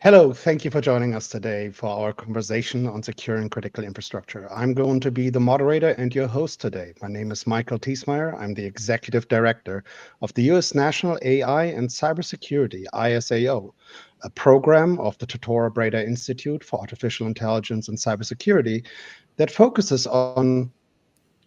Hello, thank you for joining us today for our conversation on securing critical infrastructure. I'm going to be the moderator and your host today. My name is Michael Thiesmeyer. I'm the Executive Director of the U.S. National AI and Cybersecurity, ISAO, a program of the Totora Breda Institute for Artificial Intelligence and Cybersecurity that focuses on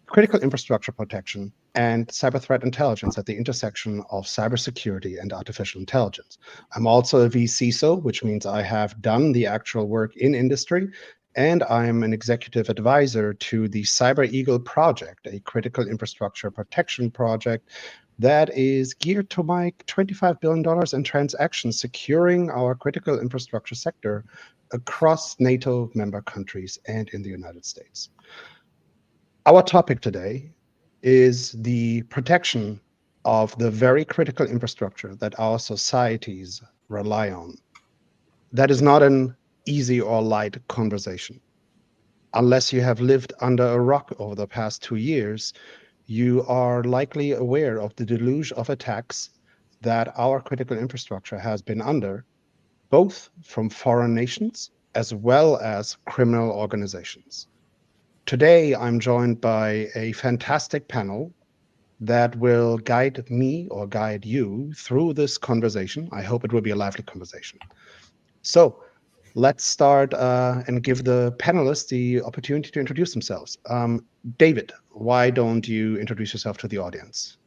critical infrastructure protection and cyber threat intelligence at the intersection of cybersecurity and artificial intelligence. I'm also a vCISO, which means I have done the actual work in industry, and I'm an executive advisor to the Cyber Eagle project, a critical infrastructure protection project that is geared to make $25 billion in transactions securing our critical infrastructure sector across NATO member countries and in the United States. Our topic today is the protection of the very critical infrastructure that our societies rely on. That is not an easy or light conversation. Unless you have lived under a rock over the past 2 years, you are likely aware of the deluge of attacks that our critical infrastructure has been under, both from foreign nations as well as criminal organizations. Today, I'm joined by a fantastic panel that will guide me or guide you through this conversation. I hope it will be a lively conversation. So let's start and give the panelists the opportunity to introduce themselves. David, why don't you introduce yourself to the audience?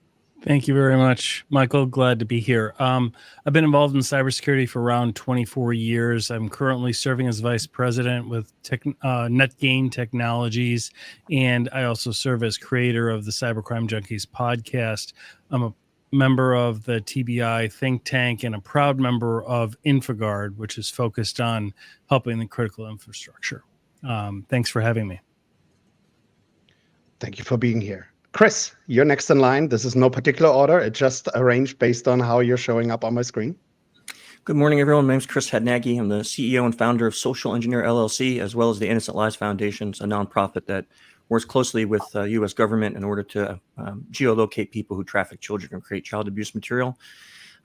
Thank you very much, Michael. Glad to be here. I've been involved in cybersecurity for around 24 years. I'm currently serving as vice president with NetGain Technologies, and I also serve as creator of the Cybercrime Junkies podcast. I'm a member of the TBI think tank and a proud member of InfoGuard, which is focused on helping the critical infrastructure. Thanks for having me. Thank you for being here. Chris, you're next in line. This is no particular order. It's just arranged based on how you're showing up on my screen. Good morning, everyone. My name is Chris Hednaghi. I'm the CEO and founder of Social Engineer LLC, as well as the Innocent Lives Foundation, a nonprofit that works closely with the U.S. government in order to geolocate people who traffic children or create child abuse material.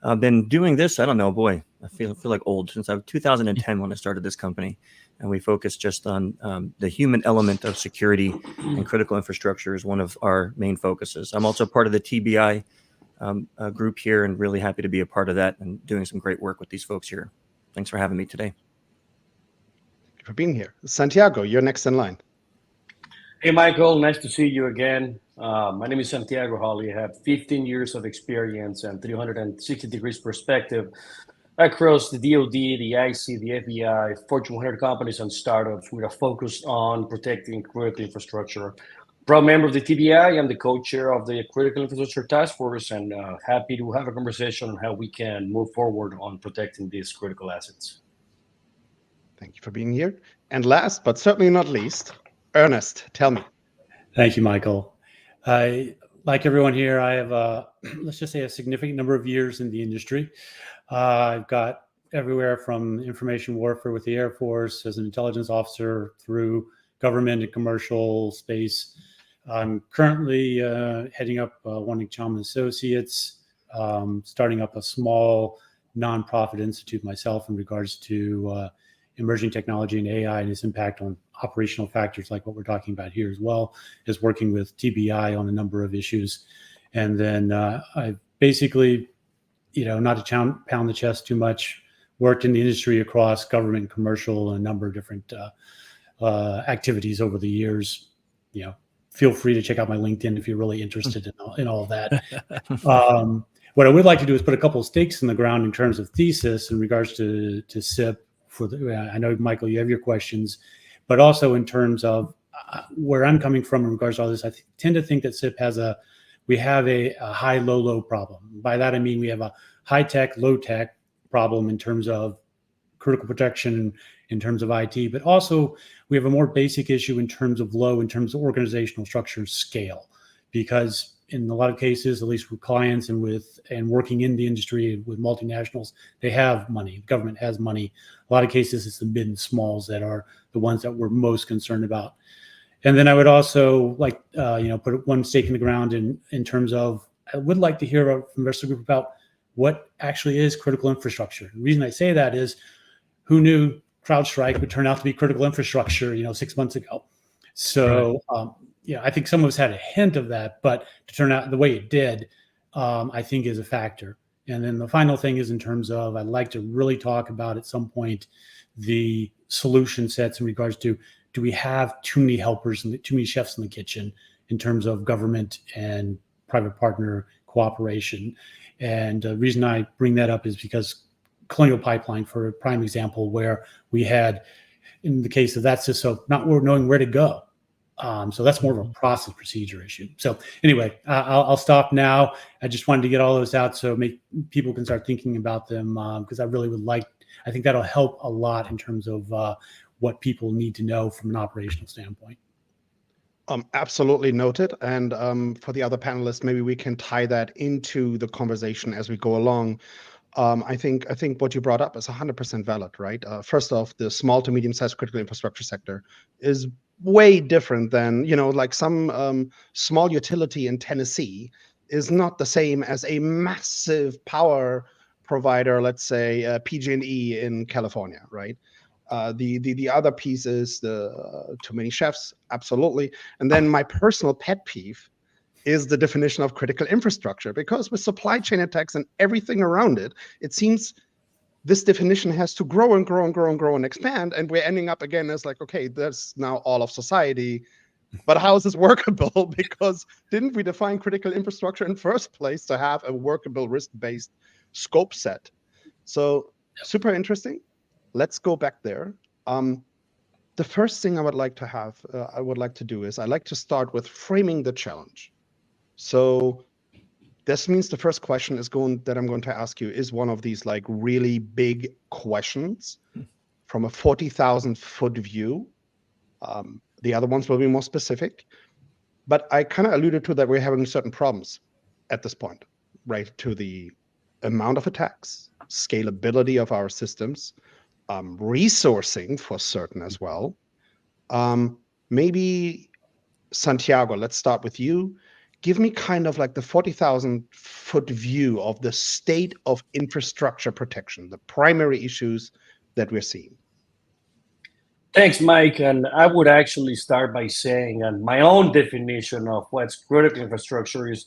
I've been doing this, I don't know, boy, I feel like old, since 2010 when I started this company. And we focus just on the human element of security, and critical infrastructure is one of our main focuses. I'm also part of the TBI group here and really happy to be a part of that and doing some great work with these folks here. Thanks for having me today. Thank you for being here. Santiago, you're next in line. Hey, Michael, nice to see you again. My name is Santiago Hawley. I have 15 years of experience and 360 degrees perspective across the DoD, the IC, the FBI, Fortune 100 companies and startups with a focus on protecting critical infrastructure. Proud member of the TBI, I'm the co-chair of the Critical Infrastructure Task Force and happy to have a conversation on how we can move forward on protecting these critical assets. Thank you for being here. And last, but certainly not least, Ernest, tell me. Thank you, Michael. Like everyone here, I have, let's just say, a significant number of years in the industry. I've got everywhere from information warfare with the Air Force as an intelligence officer through government and commercial space. I'm currently heading up Wanting Chum Associates, starting up a small nonprofit institute myself in regards to emerging technology and AI and its impact on operational factors like what we're talking about here, as well as working with TBI on a number of issues. And then I've basically, not to pound the chest too much, worked in the industry across government, commercial, and a number of different activities over the years. Feel free to check out my LinkedIn if you're really interested in all of that. What I would like to do is put a couple of stakes in the ground in terms of thesis in regards to SIP. I know, Michael, you have your questions, but also in terms of where I'm coming from in regards to all this, I tend to think that SIP we have a high, low, low problem. By that, I mean we have a high tech, low tech problem in terms of critical protection, in terms of IT, but also we have a more basic issue in terms of low, in terms of organizational structure scale, because in a lot of cases, at least with clients and working in the industry with multinationals, they have money. The government has money. A lot of cases, it's the mid and smalls that are the ones that we're most concerned about. And then I would also like, put one stake in the ground in terms of, I would like to hear from the rest of the group about what actually is critical infrastructure. The reason I say that is who knew CrowdStrike would turn out to be critical infrastructure, 6 months ago. So, I think some of us had a hint of that, but to turn out the way it did, I think is a factor. And then the final thing is in terms of, I'd like to really talk about at some point the solution sets in regards to, do we have too many helpers and too many chefs in the kitchen in terms of government and private partner cooperation? And the reason I bring that up is because Colonial Pipeline, for a prime example, where we had, in the case of that CISO, not knowing where to go. So that's more of a process procedure issue. So anyway, I'll stop now. I just wanted to get all those out so people can start thinking about them, because I really would like, I think that'll help a lot in terms of what people need to know from an operational standpoint. Absolutely noted. And for the other panelists, maybe we can tie that into the conversation as we go along. I think what you brought up is 100% valid, right? First off, the small to medium-sized critical infrastructure sector is way different than, like some small utility in Tennessee is not the same as a massive power provider, let's say PG&E in California, right? The other piece is the too many chefs, absolutely. And then my personal pet peeve is the definition of critical infrastructure, because with supply chain attacks and everything around it, it seems this definition has to grow and grow and grow and grow and expand. And we're ending up again as like, okay, that's now all of society. But how is this workable? Because didn't we define critical infrastructure in first place to have a workable risk-based scope set? So super interesting. Let's go back there. The first thing I would like to do is I'd like to start with framing the challenge. So this means the first question that I'm going to ask you is one of these like really big questions from a 40,000 foot view. The other ones will be more specific, but I kind of alluded to that we're having certain problems at this point, right? To the amount of attacks, scalability of our systems, resourcing for certain as well. Maybe Santiago, let's start with you. Give me kind of like the 40,000 foot view of the state of infrastructure protection, the primary issues that we're seeing. Thanks, Mike. And I would actually start by saying, and my own definition of what's critical infrastructure is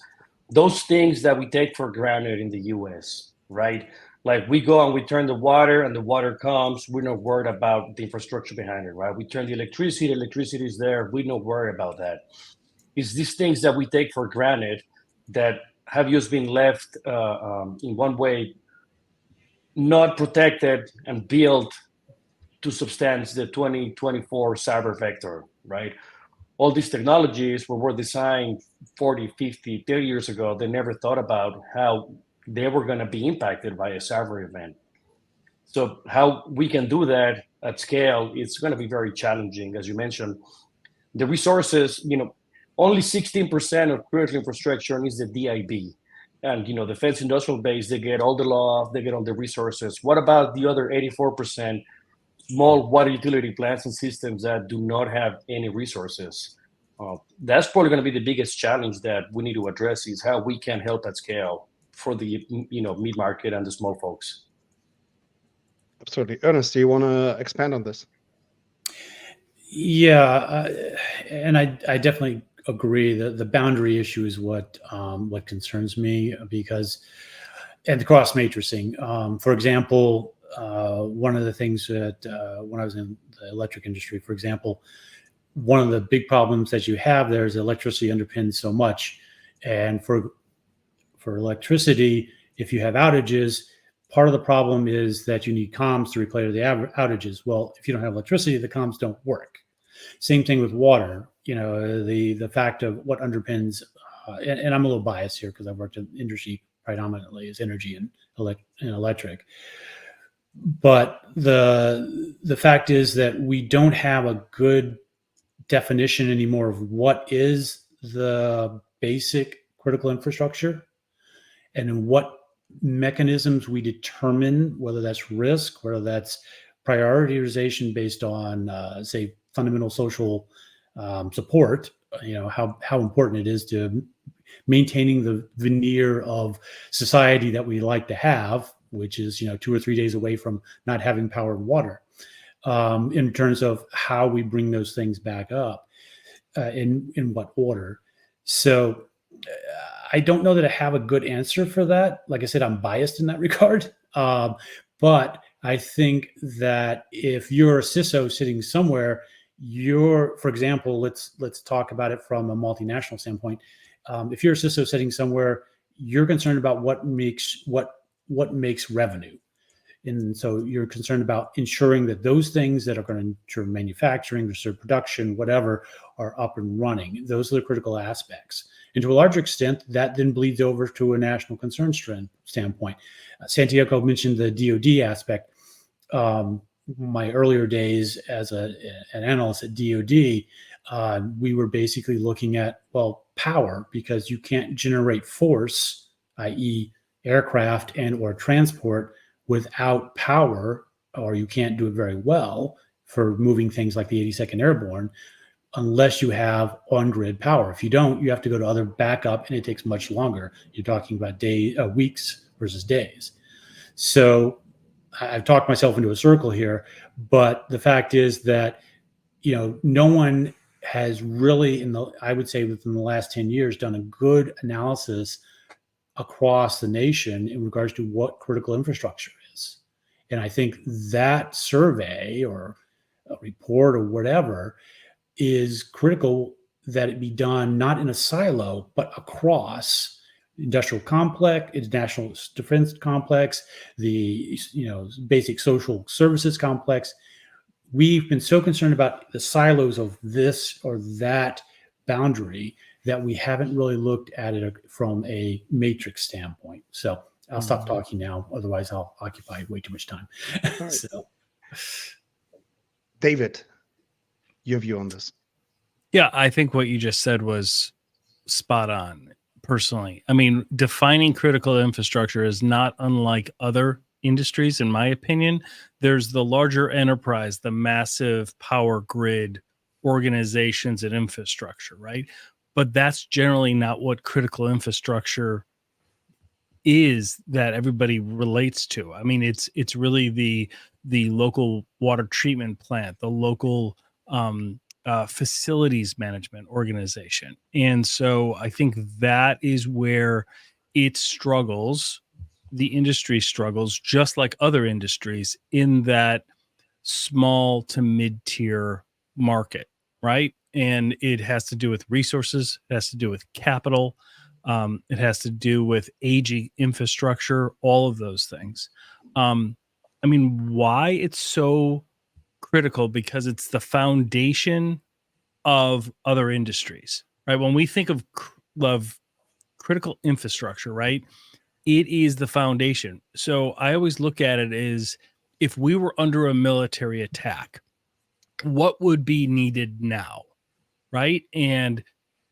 those things that we take for granted in the US, right? Like we go and we turn the water and the water comes, we're not worried about the infrastructure behind it, right? We turn the electricity is there, we're not worried about that. It's these things that we take for granted that have just been left in one way, not protected and built to substance the 2024 cyber vector, right? All these technologies were designed 40, 50, 30 years ago. They never thought about how they were going to be impacted by a cyber event. So how we can do that at scale, it's going to be very challenging. As you mentioned, the resources, only 16% of critical infrastructure is the DIB. And, defense industrial base, they get all the law, they get all the resources. What about the other 84%? Small water utility plants and systems that do not have any resources? That's probably going to be the biggest challenge that we need to address, is how we can help at scale for the mid-market and the small folks. Absolutely. Ernest, do you want to expand on this? Yeah, and I definitely agree that the boundary issue is what concerns me, because, and the cross matrixing. For example, one of the things that when I was in the electric industry, for example, one of the big problems that you have there is electricity underpins so much, and for electricity, if you have outages, part of the problem is that you need comms to replay the outages. Well, if you don't have electricity, the comms don't work. Same thing with water. The fact of what underpins, and I'm a little biased here because I've worked in industry predominantly is energy and electric. But the fact is that we don't have a good definition anymore of what is the basic critical infrastructure and in what mechanisms we determine whether that's risk, whether that's prioritization based on, say, fundamental social support, how important it is to maintaining the veneer of society that we like to have, which is 2 or 3 days away from not having power and water, in terms of how we bring those things back up, in what order. So I don't know that I have a good answer for that. Like I said, I'm biased in that regard. But I think that if you're a CISO sitting somewhere, for example, let's talk about it from a multinational standpoint. If you're a CISO sitting somewhere, you're concerned about what makes revenue. And so you're concerned about ensuring that those things that are going to ensure manufacturing, ensure production, whatever, are up and running. Those are the critical aspects. And to a larger extent, that then bleeds over to a national concern standpoint. Santiago mentioned the DoD aspect. My earlier days as an analyst at DoD, we were basically looking at, power, because you can't generate force, i.e. aircraft and or transport, without power, or you can't do it very well for moving things like the 82nd Airborne unless you have on-grid power. If you don't, you have to go to other backup, and it takes much longer. You're talking about weeks versus days. So I've talked myself into a circle here, but the fact is that no one has really, I would say within the last 10 years, done a good analysis across the nation in regards to what critical infrastructure is. And I think that survey or a report or whatever is critical, that it be done not in a silo, but across industrial complex, national defense complex, the basic social services complex. We've been so concerned about the silos of this or that boundary that we haven't really looked at it from a matrix standpoint. So I'll stop talking now. Otherwise, I'll occupy way too much time. Right. So, David, your view on this? Yeah, I think what you just said was spot on, personally. I mean, defining critical infrastructure is not unlike other industries, in my opinion. There's the larger enterprise, the massive power grid organizations and infrastructure, right? But that's generally not what critical infrastructure is that everybody relates to. I mean, it's really the local water treatment plant, the local facilities management organization. And so I think that is where it struggles. The industry struggles, just like other industries, in that small to mid-tier market, right? And it has to do with resources, it has to do with capital, it has to do with aging infrastructure, all of those things. I mean, why it's so critical? Because it's the foundation of other industries, right? When we think of critical infrastructure, right, it is the foundation. So I always look at it as, if we were under a military attack, what would be needed now, right? And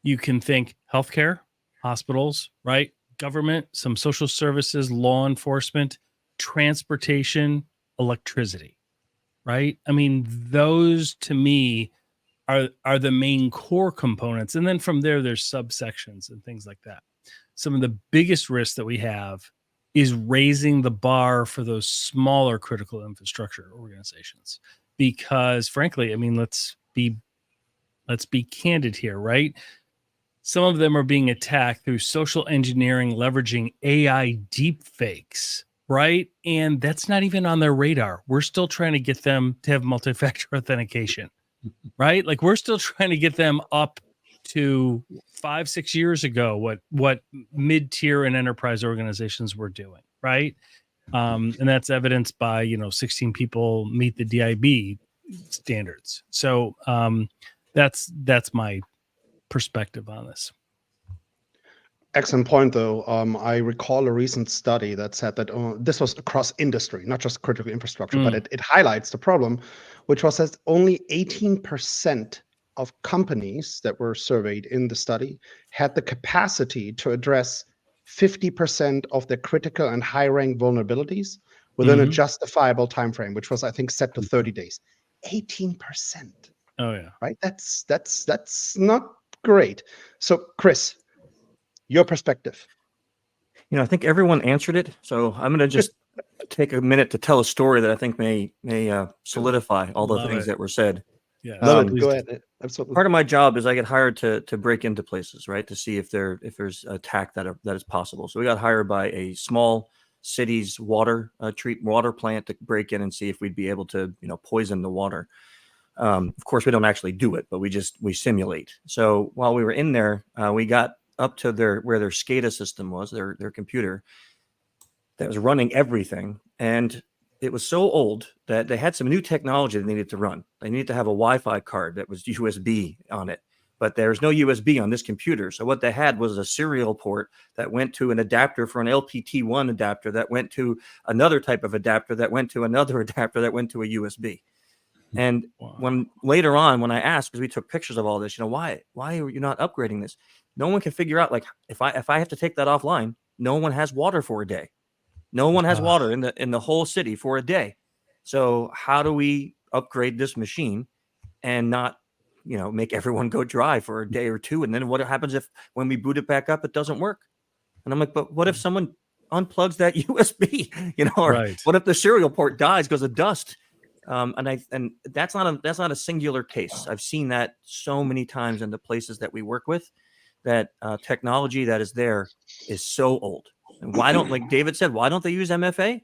you can think healthcare, hospitals, right? Government, some social services, law enforcement, transportation, electricity, right? I mean, those to me are the main core components. And then from there, there's subsections and things like that. Some of the biggest risks that we have is raising the bar for those smaller critical infrastructure organizations. Because frankly, I mean, let's be candid here, right? Some of them are being attacked through social engineering, leveraging AI deepfakes, right? And that's not even on their radar. We're still trying to get them to have multi-factor authentication, right? Like, we're still trying to get them up to 5-6 years ago what mid-tier and enterprise organizations were doing, right? And that's evidenced by 16 people meet the DIB standards. So that's my perspective on this. Excellent point, though. I recall a recent study that said that this was across industry, not just critical infrastructure, but it highlights the problem, which was that only 18% of companies that were surveyed in the study had the capacity to address 50% of their critical and high-rank vulnerabilities within a justifiable time frame, which was, I think, set to 30 days. 18%. Oh yeah. Right? That's not great. So, Chris, your perspective. I think everyone answered it. So I'm going to just take a minute to tell a story that I think may solidify all the Love things it. that were said. Yeah. Love it. please Go do. ahead. Absolutely. Part of my job is I get hired to break into places, right, to see if there's attack that is possible. So we got hired by a small city's water plant to break in and see if we'd be able to poison the water. Of course, we don't actually do it, but we simulate. So while we were in there, we got up to where their SCADA system was, their computer that was running everything, and it was so old that they had some new technology they needed to run. They needed to have a Wi-Fi card that was USB on it, but there's no USB on this computer. So what they had was a serial port that went to an adapter for an LPT1 adapter that went to another type of adapter that went to another adapter that went to a USB. And when later on, when I asked, because we took pictures of all this, why are you not upgrading this? No one can figure out, like, if I have to take that offline, no one has water for a day. No one has water in the whole city for a day. So how do we upgrade this machine and not, make everyone go dry for a day or two? And then what happens if when we boot it back up, it doesn't work? And I'm like, but what if someone unplugs that USB? Or Right. what if the serial port dies because of dust? And that's not a singular case. I've seen that so many times in the places that we work with, that technology that is there is so old. And like David said, why don't they use MFA?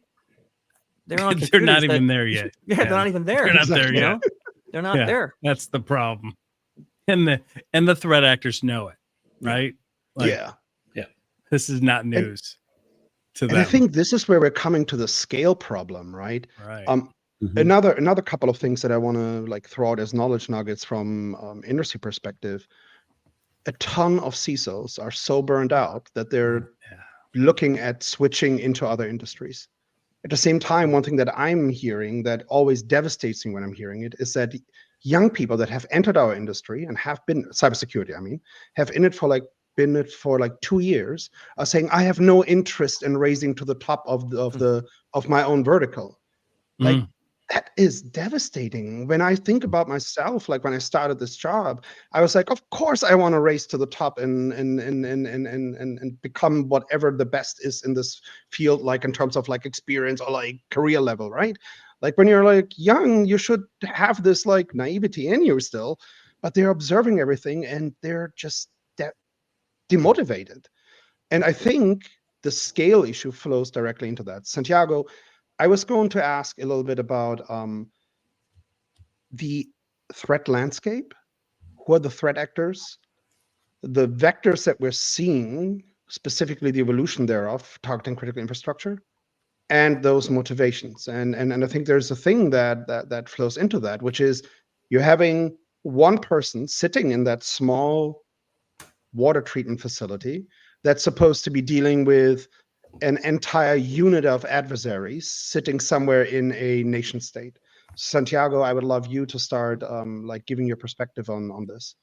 They're on computers. They're not even there yet. Yeah, they're not even there. They're not there yet. They're not there. That's the problem. And the threat actors know it, right? Yeah. This is not news to them. And I think this is where we're coming to the scale problem, right? Right. Another couple of things that I want to throw out as knowledge nuggets from industry perspective. A ton of CISOs are so burned out that they're looking at switching into other industries. At the same time, one thing that I'm hearing that always devastates me when I'm hearing it is that young people that have entered our industry and have been cybersecurity, have been it for 2 years, are saying, I have no interest in raising to the top of my own vertical. That is devastating. When I think about myself, when I started this job, I was like, of course I want to race to the top and become whatever the best is in this field, in terms of experience or career level, right? When you're young, you should have this naivety in you still, but they're observing everything and they're just demotivated. And I think the scale issue flows directly into that. Santiago, I was going to ask a little bit about the threat landscape. Who are the threat actors? The vectors that we're seeing, specifically the evolution thereof, targeting critical infrastructure, and those motivations. And I think there's a thing that flows into that, which is you're having one person sitting in that small water treatment facility that's supposed to be dealing with an entire unit of adversaries sitting somewhere in a nation state. Santiago, I would love you to start giving your perspective on this.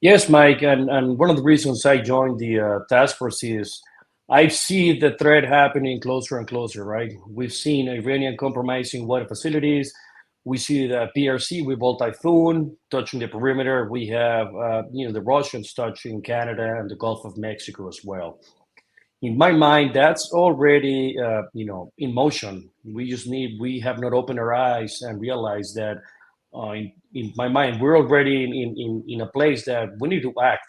Yes, Mike, and one of the reasons I joined the task force is I see the threat happening closer and closer, right? We've seen Iranian compromising water facilities. We see the PRC with Volt Typhoon touching the perimeter. We have, the Russians touching Canada and the Gulf of Mexico as well. In my mind, that's already, in motion. We have not opened our eyes and realized that, in my mind, we're already in a place that we need to act.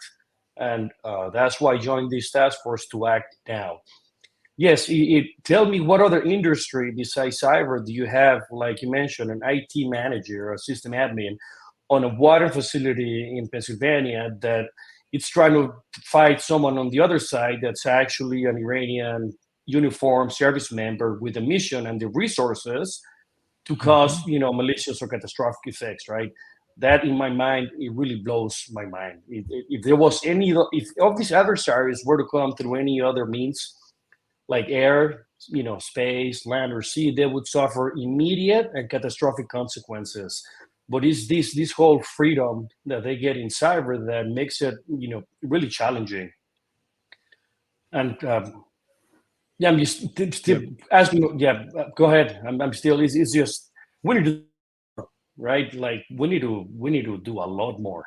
And that's why I joined this task force, to act now. Yes, tell me, what other industry besides cyber do you have, like you mentioned, an IT manager or a system admin on a water facility in Pennsylvania that it's trying to fight someone on the other side that's actually an Iranian uniformed service member with a mission and the resources to cause, malicious or catastrophic effects, right? That, in my mind, it really blows my mind. If there was if of these adversaries were to come through any other means, like air, space, land, or sea, they would suffer immediate and catastrophic consequences. But it's this whole freedom that they get in cyber that makes it, really challenging. And I'm just still asking. Yeah, go ahead. I'm still. It's just we need to, right? We need to do a lot more.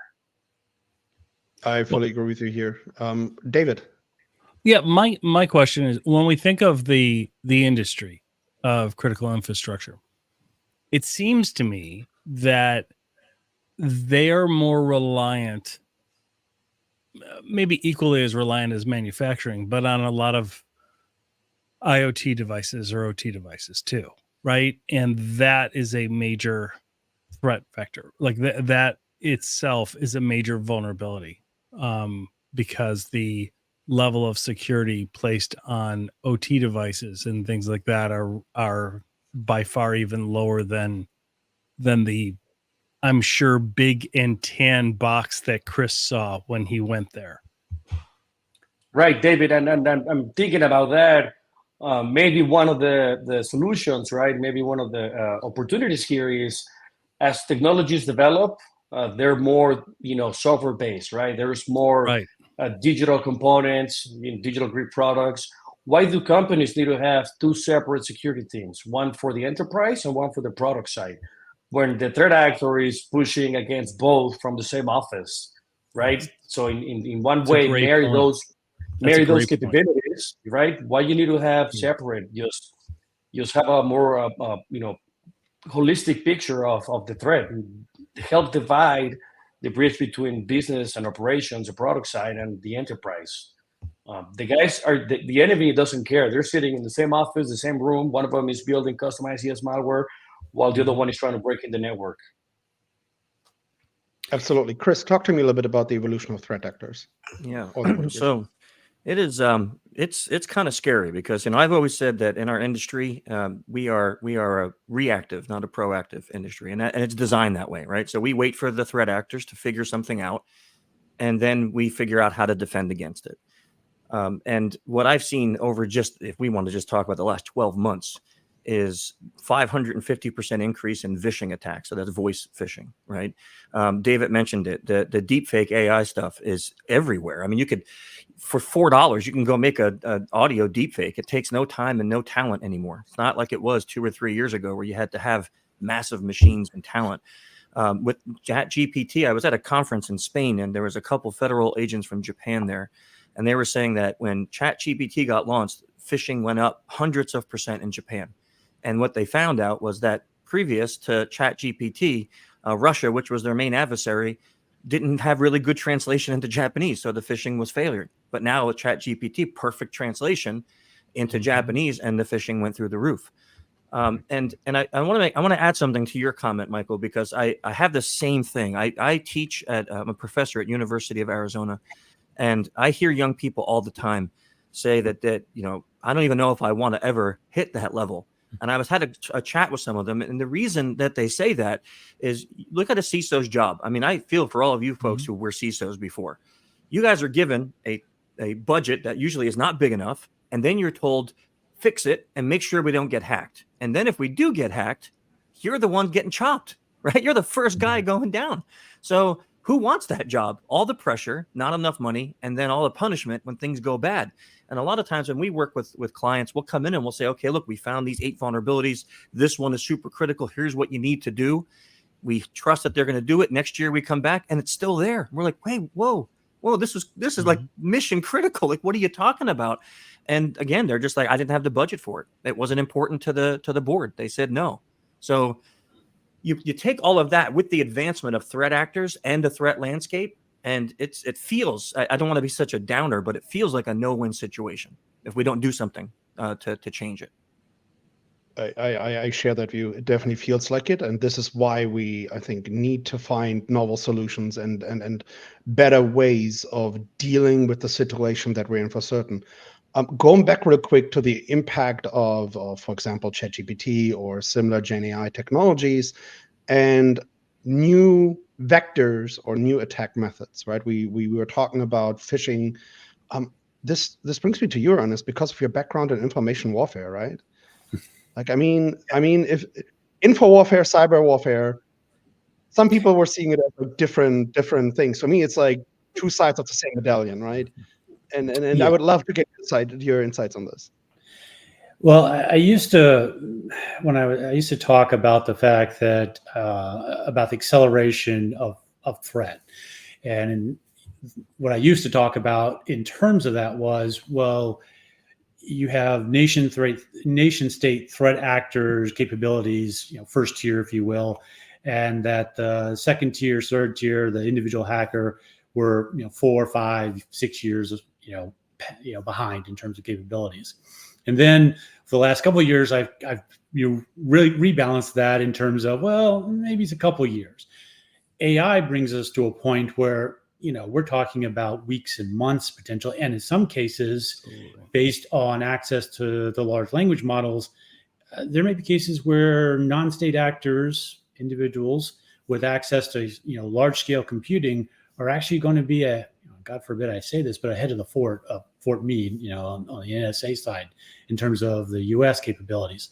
I fully agree with you here, David. Yeah, my question is, when we think of the industry, of critical infrastructure. It seems to me that they are more reliant, maybe equally as reliant as manufacturing, but on a lot of IoT devices or OT devices too, right? And that is a major threat vector. Like that itself is a major vulnerability, because the level of security placed on OT devices and things like that are by far even lower than the, I'm sure, big and tan box that Chris saw when he went there. Right, David, and I'm thinking about that. Maybe one of the solutions, right? Maybe one of the opportunities here is, as technologies develop, they're more, software based, right? There's more Right. digital components, digital grid products. Why do companies need to have two separate security teams, one for the enterprise and one for the product side, when the threat actor is pushing against both from the same office, right? So in one That's a way, great marry point. those That's a those great point. capabilities, right? Why you need to have separate? Just have a more holistic picture of the threat. Help divide the bridge between business and operations, the product side, and the enterprise. The guys are the enemy doesn't care. They're sitting in the same office, the same room. One of them is building customized ES malware, while the other one is trying to break in the network. Absolutely. Chris, talk to me a little bit about the evolution of threat actors. Yeah. Or the mitigation. So it is it's kind of scary because I've always said that in our industry we are a reactive, not a proactive industry, and it's designed that way, right? So we wait for the threat actors to figure something out, and then we figure out how to defend against it. And what I've seen over, just if we want to just talk about the last 12 months, is 550% increase in phishing attacks. So that's voice phishing, right? David mentioned it. The deep fake AI stuff is everywhere. I mean, you could, for $4, you can go make a audio deep fake. It takes no time and no talent anymore. It's not like it was 2 or 3 years ago where you had to have massive machines and talent. With ChatGPT, I was at a conference in Spain, and there was a couple federal agents from Japan there. And they were saying that when ChatGPT got launched, phishing went up hundreds of percent in Japan. And what they found out was that previous to ChatGPT, Russia, which was their main adversary, didn't have really good translation into Japanese. So the phishing was failure. But now with ChatGPT, perfect translation into Japanese, and the phishing went through the roof. And I want to add something to your comment, Michael, because I have the same thing. I teach I'm a professor at University of Arizona. And I hear young people all the time say that I don't even know if I want to ever hit that level. And I had a chat with some of them. And the reason that they say that is, look at a CISO's job. I mean, I feel for all of you folks who were CISOs before. You guys are given a budget that usually is not big enough. And then you're told, fix it and make sure we don't get hacked. And then if we do get hacked, you're the one getting chopped, right? You're the first guy going down. So who wants that job? All the pressure, not enough money, and then all the punishment when things go bad. And a lot of times when we work with clients, we'll come in and we'll say, okay, look, we found these 8 vulnerabilities. This one is super critical. Here's what you need to do. We trust that they're going to do it. Next year we come back and it's still there. We're like, wait, whoa, this is like mission critical. Like, what are you talking about? And again, they're just like, I didn't have the budget for it. It wasn't important to the board. They said no. So you take all of that with the advancement of threat actors and the threat landscape, and it feels, I don't want to be such a downer, but it feels like a no-win situation if we don't do something to change it. I share that view. It definitely feels like it, and this is why we, I think, need to find novel solutions and better ways of dealing with the situation that we're in for certain. Going back real quick to the impact of, for example, ChatGPT or similar Gen AI technologies and new vectors or new attack methods, right? We were talking about phishing. This brings me to you, Ernest, because of your background in information warfare, right? Like, I mean, if info warfare, cyber warfare, some people were seeing it as like different things. For me, it's like two sides of the same medallion, right? And Yeah. I would love to get your insights on this. Well, I used to, I used to talk about the fact that about the acceleration of threat, and what I used to talk about in terms of that was, well, you have nation state threat actors, capabilities, first tier, if you will, and that the second tier, third tier, the individual hacker were 4, 5, 6 years behind in terms of capabilities. And then for the last couple of years, I've really rebalanced that in terms of, well, maybe it's a couple of years. AI brings us to a point where we're talking about weeks and months potential, and in some cases, based on access to the large language models, there may be cases where non-state actors, individuals with access to large scale computing, are actually going to be God forbid I say this, but ahead of the Fort Meade, on the NSA side in terms of the U.S. capabilities.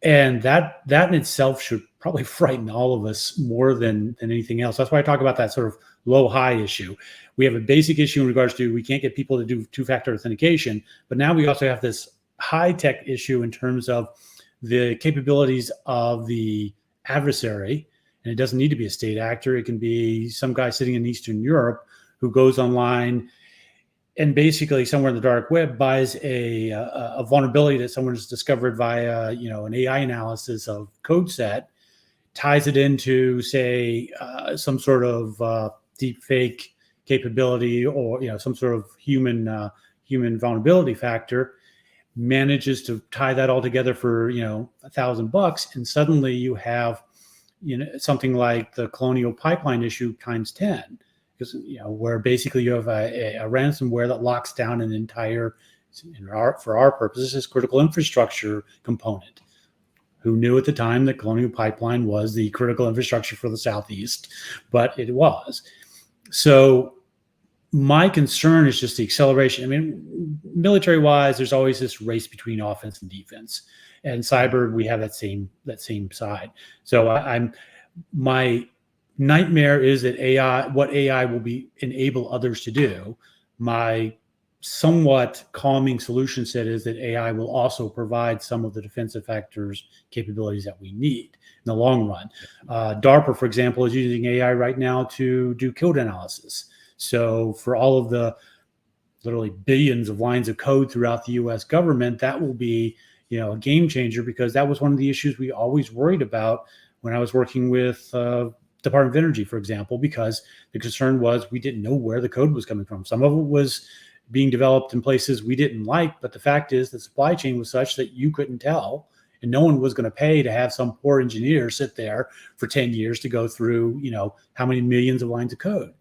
And that in itself should probably frighten all of us more than anything else. That's why I talk about that sort of low-high issue. We have a basic issue in regards to we can't get people to do two-factor authentication, but now we also have this high-tech issue in terms of the capabilities of the adversary. And it doesn't need to be a state actor. It can be some guy sitting in Eastern Europe who goes online and basically somewhere in the dark web buys a vulnerability that someone has discovered via an AI analysis of code set, ties it into say some sort of deep fake capability or some sort of human vulnerability factor, manages to tie that all together for $1,000, and suddenly you have something like the Colonial Pipeline issue times 10. Because where basically you have a ransomware that locks down an entire, for our purposes, critical infrastructure component. Who knew at the time that Colonial Pipeline was the critical infrastructure for the Southeast? But it was. So my concern is just the acceleration. I mean, military-wise, there's always this race between offense and defense, and cyber, we have that same side. So my nightmare is that what AI will enable others to do. My somewhat calming solution set is that AI will also provide some of the defensive factors capabilities that we need in the long run. DARPA, for example, is using AI right now to do code analysis. So for all of the literally billions of lines of code throughout the U.S. government, that will be a game changer, because that was one of the issues we always worried about when I was working with Department of Energy, for example, because the concern was we didn't know where the code was coming from. Some of it was being developed in places we didn't like, but the fact is the supply chain was such that you couldn't tell, and no one was going to pay to have some poor engineer sit there for 10 years to go through, how many millions of lines of code.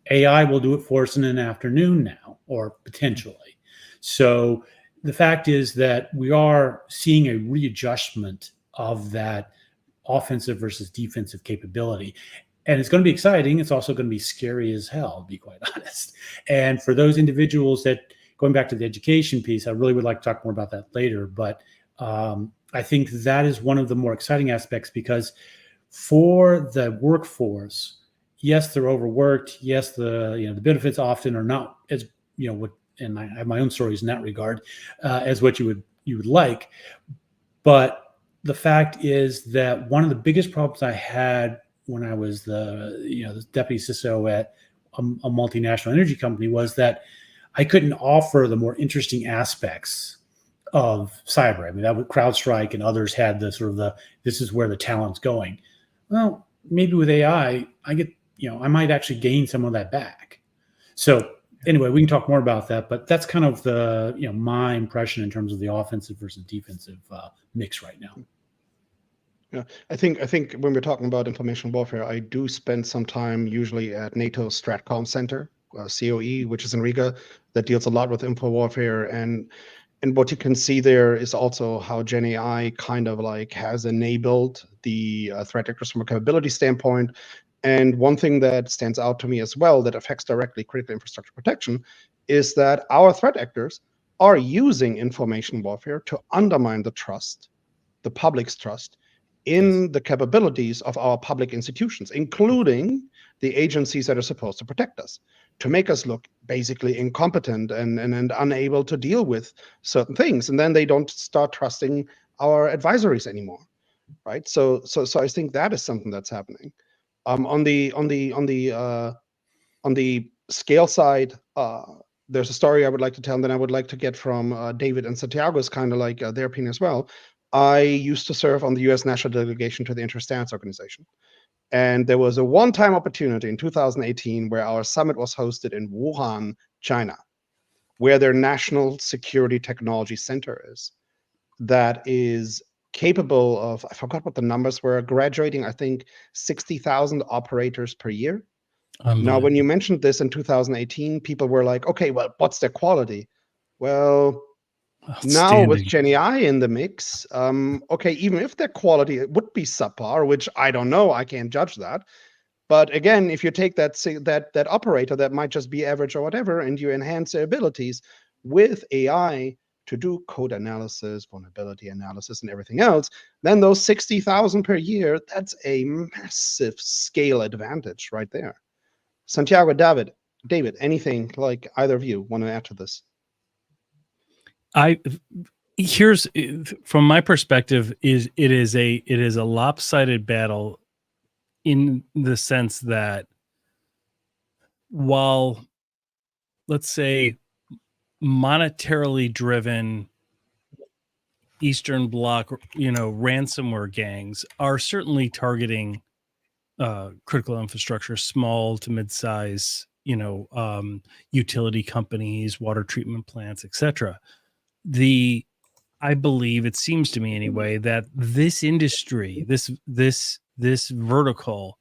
AI will do it for us in an afternoon now, or potentially. So the fact is that we are seeing a readjustment of that offensive versus defensive capability. And it's going to be exciting. It's also going to be scary as hell, to be quite honest. And for those individuals that, going back to the education piece, I really would like to talk more about that later. But I think that is one of the more exciting aspects, because for the workforce, yes, they're overworked. Yes, the benefits often are not as, and I have my own stories in that regard, as what you would like. But the fact is that one of the biggest problems I had when I was the deputy CISO at a multinational energy company was that I couldn't offer the more interesting aspects of cyber. I mean, that would CrowdStrike and others had the sort of this is where the talent's going. Well, maybe with AI, I might actually gain some of that back. So anyway, we can talk more about that, but that's kind of the my impression in terms of the offensive versus defensive mix right now. Yeah, I think when we're talking about information warfare, I do spend some time usually at NATO Stratcom Center, COE, which is in Riga, that deals a lot with info warfare. And what you can see there is also how Gen AI kind of like has enabled the threat actors from a capability standpoint. And one thing that stands out to me as well that affects directly critical infrastructure protection is that our threat actors are using information warfare to undermine the trust, the public's trust, in the capabilities of our public institutions, including the agencies that are supposed to protect us, to make us look basically incompetent and unable to deal with certain things. And then they don't start trusting our advisories anymore, right? So I think that is something that's happening. On the scale side, there's a story I would like to tell, and then I would like to get from David and Santiago's kind of like their opinion as well. I used to serve on the U.S. National Delegation to the Inter-Stance Organization. And there was a one-time opportunity in 2018 where our summit was hosted in Wuhan, China, where their National Security Technology Center is, that is capable of, I forgot what the numbers were, graduating, I think, 60,000 operators per year. Now, when you mentioned this in 2018, people were like, okay, well, what's their quality? Well, now with Gen AI in the mix, okay, even if their quality would be subpar, which I don't know, I can't judge that. But again, if you take that operator that might just be average or whatever, and you enhance their abilities with AI to do code analysis, vulnerability analysis, and everything else, then those 60,000 per year, that's a massive scale advantage right there. Santiago, David, anything like either of you want to add to this? Here's from my perspective, it is a lopsided battle in the sense that while, let's say, monetarily driven Eastern Bloc, ransomware gangs are certainly targeting critical infrastructure, small to mid-size, utility companies, water treatment plants, etc. I believe, it seems to me anyway, that this industry, this vertical,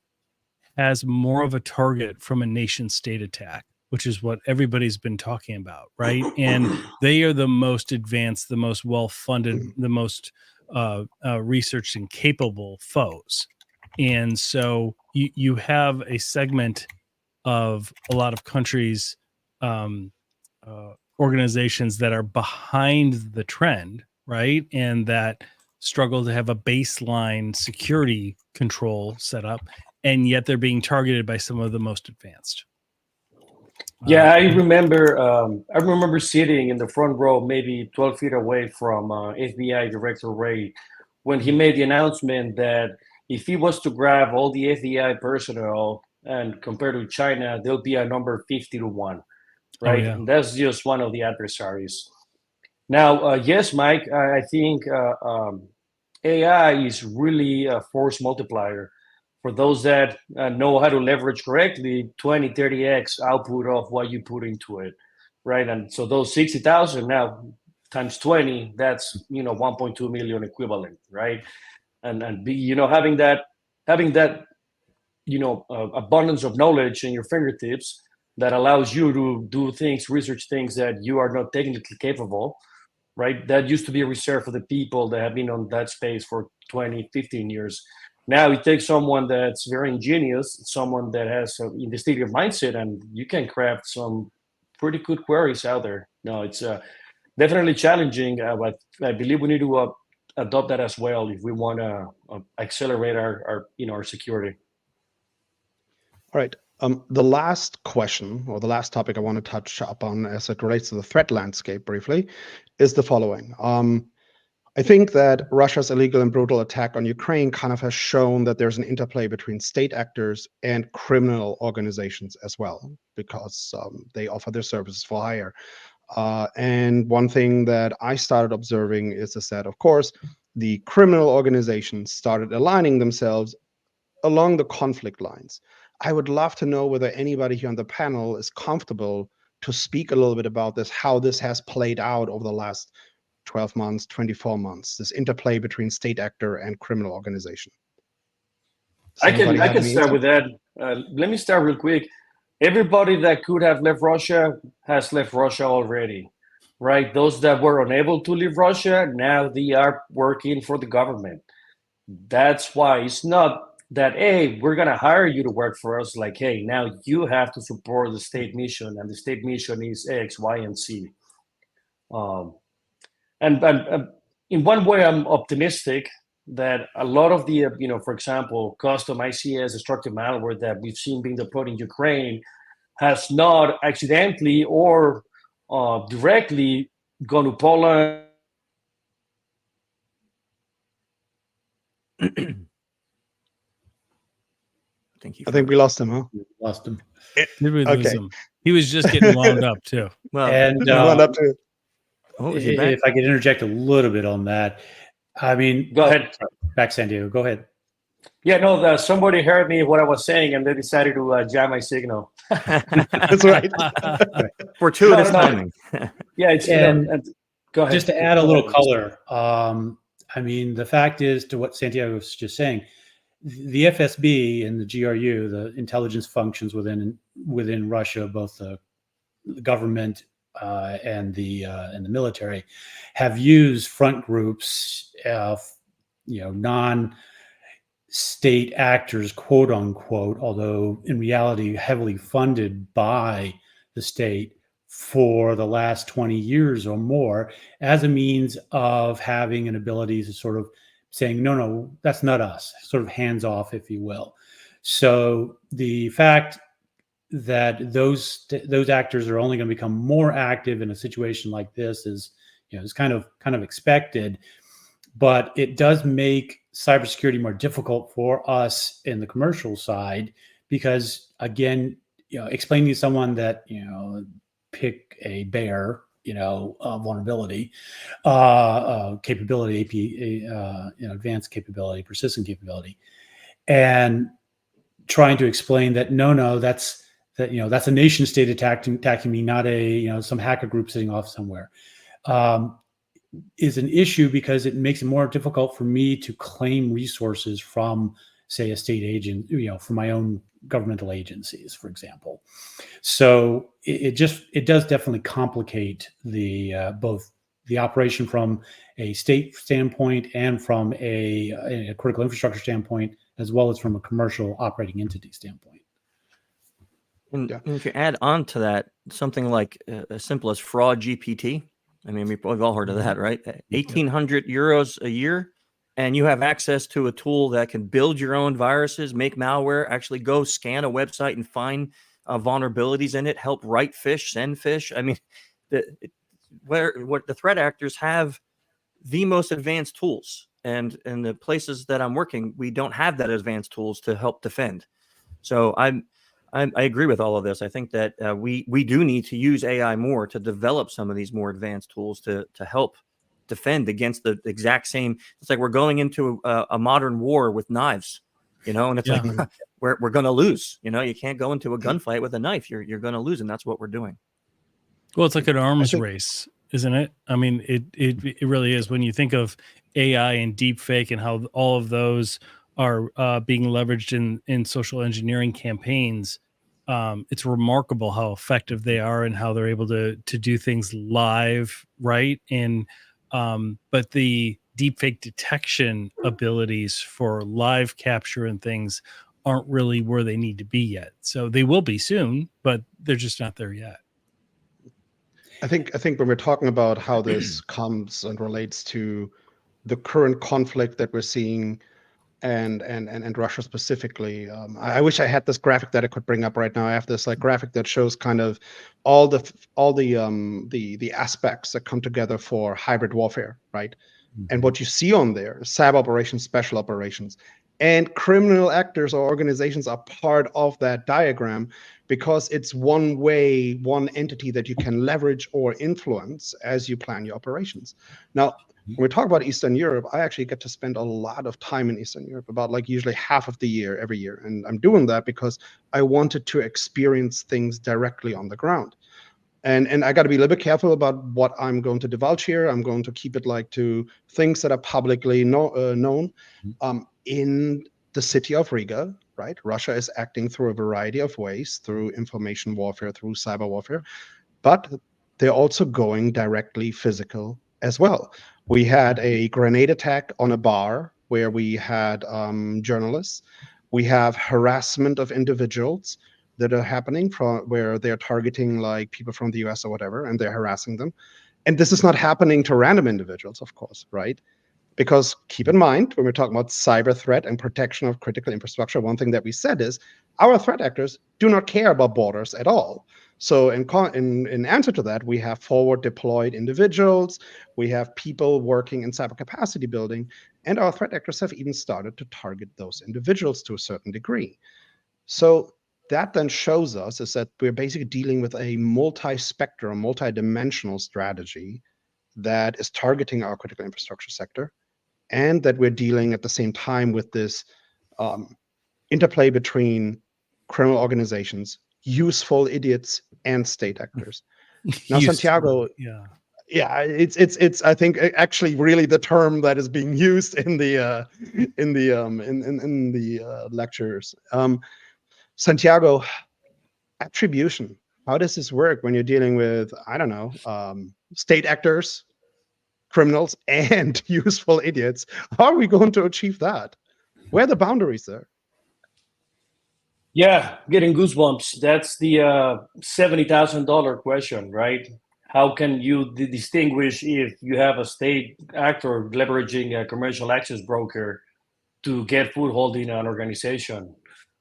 has more of a target from a nation state attack, which is what everybody's been talking about, right? And they are the most advanced, the most well-funded, the most researched and capable foes. And so you have a segment of a lot of countries, organizations that are behind the trend, right? And that struggle to have a baseline security control set up, and yet they're being targeted by some of the most advanced. Yeah, I remember sitting in the front row, maybe 12 feet away from FBI Director Ray, when he made the announcement that if he was to grab all the FBI personnel and compare to China, there'll be a number 50 to 1, right? Oh, yeah. And that's just one of the adversaries. Now, yes, Mike, I think AI is really a force multiplier. For those that know how to leverage correctly, 20, 30x output of what you put into it, right? And so those 60,000 now times 20, that's 1.2 million equivalent, right? And having that abundance of knowledge in your fingertips that allows you to do things, research things that you are not technically capable, right? That used to be reserved for the people that have been on that space for 20, 15 years. Now it takes someone that's very ingenious, someone that has an investigative mindset, and you can craft some pretty good queries out there. No, it's definitely challenging, but I believe we need to adopt that as well if we want to accelerate our security. All right. The last question, or the last topic I want to touch upon as it relates to the threat landscape briefly, is the following. I think that Russia's illegal and brutal attack on Ukraine kind of has shown that there's an interplay between state actors and criminal organizations as well, because they offer their services for hire. And one thing that I started observing is that, of course, the criminal organizations started aligning themselves along the conflict lines. I would love to know whether anybody here on the panel is comfortable to speak a little bit about this, how this has played out over the last 12 months, 24 months, this interplay between state actor and criminal organization. I can start with that. Let me start real quick. Everybody that could have left Russia has left Russia already, right? Those that were unable to leave Russia, now they are working for the government. That's why it's not that, hey, we're going to hire you to work for us. Like, hey, now you have to support the state mission, and the state mission is X, Y, and Z. And in one way, I'm optimistic that a lot of the, for example, custom ICS destructive malware that we've seen being deployed in Ukraine has not accidentally or directly gone to Poland. Thank you. I think we lost him, huh? Lost him. Did we lose Okay. him? He was just getting wound up too. Well, And Wound up to is he back? if I could interject a little bit on that, I mean, Go ahead. sorry, back Santiago. Go ahead. Yeah, no, somebody heard me what I was saying, and they decided to jam my signal. That's right. Fortuitous No. timing. Yeah, it's And go ahead. just to add a Go little ahead. color, I mean, the fact is, to what Santiago was just saying, the FSB and the GRU, the intelligence functions within Russia, both the government and the military, have used front groups, non-state actors, quote unquote, although in reality heavily funded by the state for the last 20 years or more, as a means of having an ability to sort of saying, no, that's not us, sort of hands off, if you will. So the fact that those actors are only going to become more active in a situation like this is kind of expected, but it does make cybersecurity more difficult for us in the commercial side because, again, explaining to someone that pick a bear vulnerability, capability, advanced capability, persistent capability, and trying to explain that no, that's a nation state attacking me, not some hacker group sitting off somewhere, is an issue because it makes it more difficult for me to claim resources from, say, a state agent, from my own governmental agencies, for example. So it does definitely complicate the both the operation from a state standpoint and from a critical infrastructure standpoint, as well as from a commercial operating entity standpoint. And if you add on to that something like as simple as fraud GPT, I mean, we've all heard of that, right? 1,800 euros a year, and you have access to a tool that can build your own viruses, make malware, actually go scan a website and find vulnerabilities in it, help write fish, send fish. I mean, what the threat actors have the most advanced tools, and in the places that I'm working, we don't have that advanced tools to help defend. So I agree with all of this. I think that we do need to use AI more to develop some of these more advanced tools to help defend against the exact same. It's like we're going into a modern war with knives, and it's like we're going to lose. You can't go into a gunfight with a knife. You're going to lose, and that's what we're doing. Well, it's like an arms race, isn't it? I mean, it really is. When you think of AI and deep fake and how all of those are being leveraged in social engineering campaigns, it's remarkable how effective they are and how they're able to do things live, right? And but the deep fake detection abilities for live capture and things aren't really where they need to be yet. So they will be soon, but they're just not there yet. I think when we're talking about how this comes and relates to the current conflict that we're seeing and Russia specifically, I wish I had this graphic that I could bring up right now. I have this graphic that shows kind of all the aspects that come together for hybrid warfare, right? And what you see on there is cyber operations, special operations, and criminal actors or organizations are part of that diagram because it's one entity that you can leverage or influence as you plan your operations. Now, when we talk about Eastern Europe, I actually get to spend a lot of time in Eastern Europe, about usually half of the year, every year. And I'm doing that because I wanted to experience things directly on the ground. And I got to be a little bit careful about what I'm going to divulge here. I'm going to keep it to things that are publicly known. In the city of Riga, right? Russia is acting through a variety of ways, through information warfare, through cyber warfare, but they're also going directly physical as well. We had a grenade attack on a bar where we had journalists. We have harassment of individuals that are happening from where they're targeting people from the US or whatever, and they're harassing them. And this is not happening to random individuals, of course, right? Because keep in mind, when we're talking about cyber threat and protection of critical infrastructure, one thing that we said is our threat actors do not care about borders at all. So in answer to that, we have forward deployed individuals, we have people working in cyber capacity building, and our threat actors have even started to target those individuals to a certain degree. So that then shows us is that we're basically dealing with a multi-spectrum, multi-dimensional strategy that is targeting our critical infrastructure sector, and that we're dealing at the same time with this interplay between criminal organizations, useful idiots, and state actors. Now, Santiago, yeah, it's I think actually really the term that is being used in the lectures. Santiago, attribution. How does this work when you're dealing with, I don't know, state actors, criminals, and useful idiots? How are we going to achieve that? Where are the boundaries there? Yeah, getting goosebumps. That's the $70,000 question, right? How can you distinguish if you have a state actor leveraging a commercial access broker to get foothold in an organization,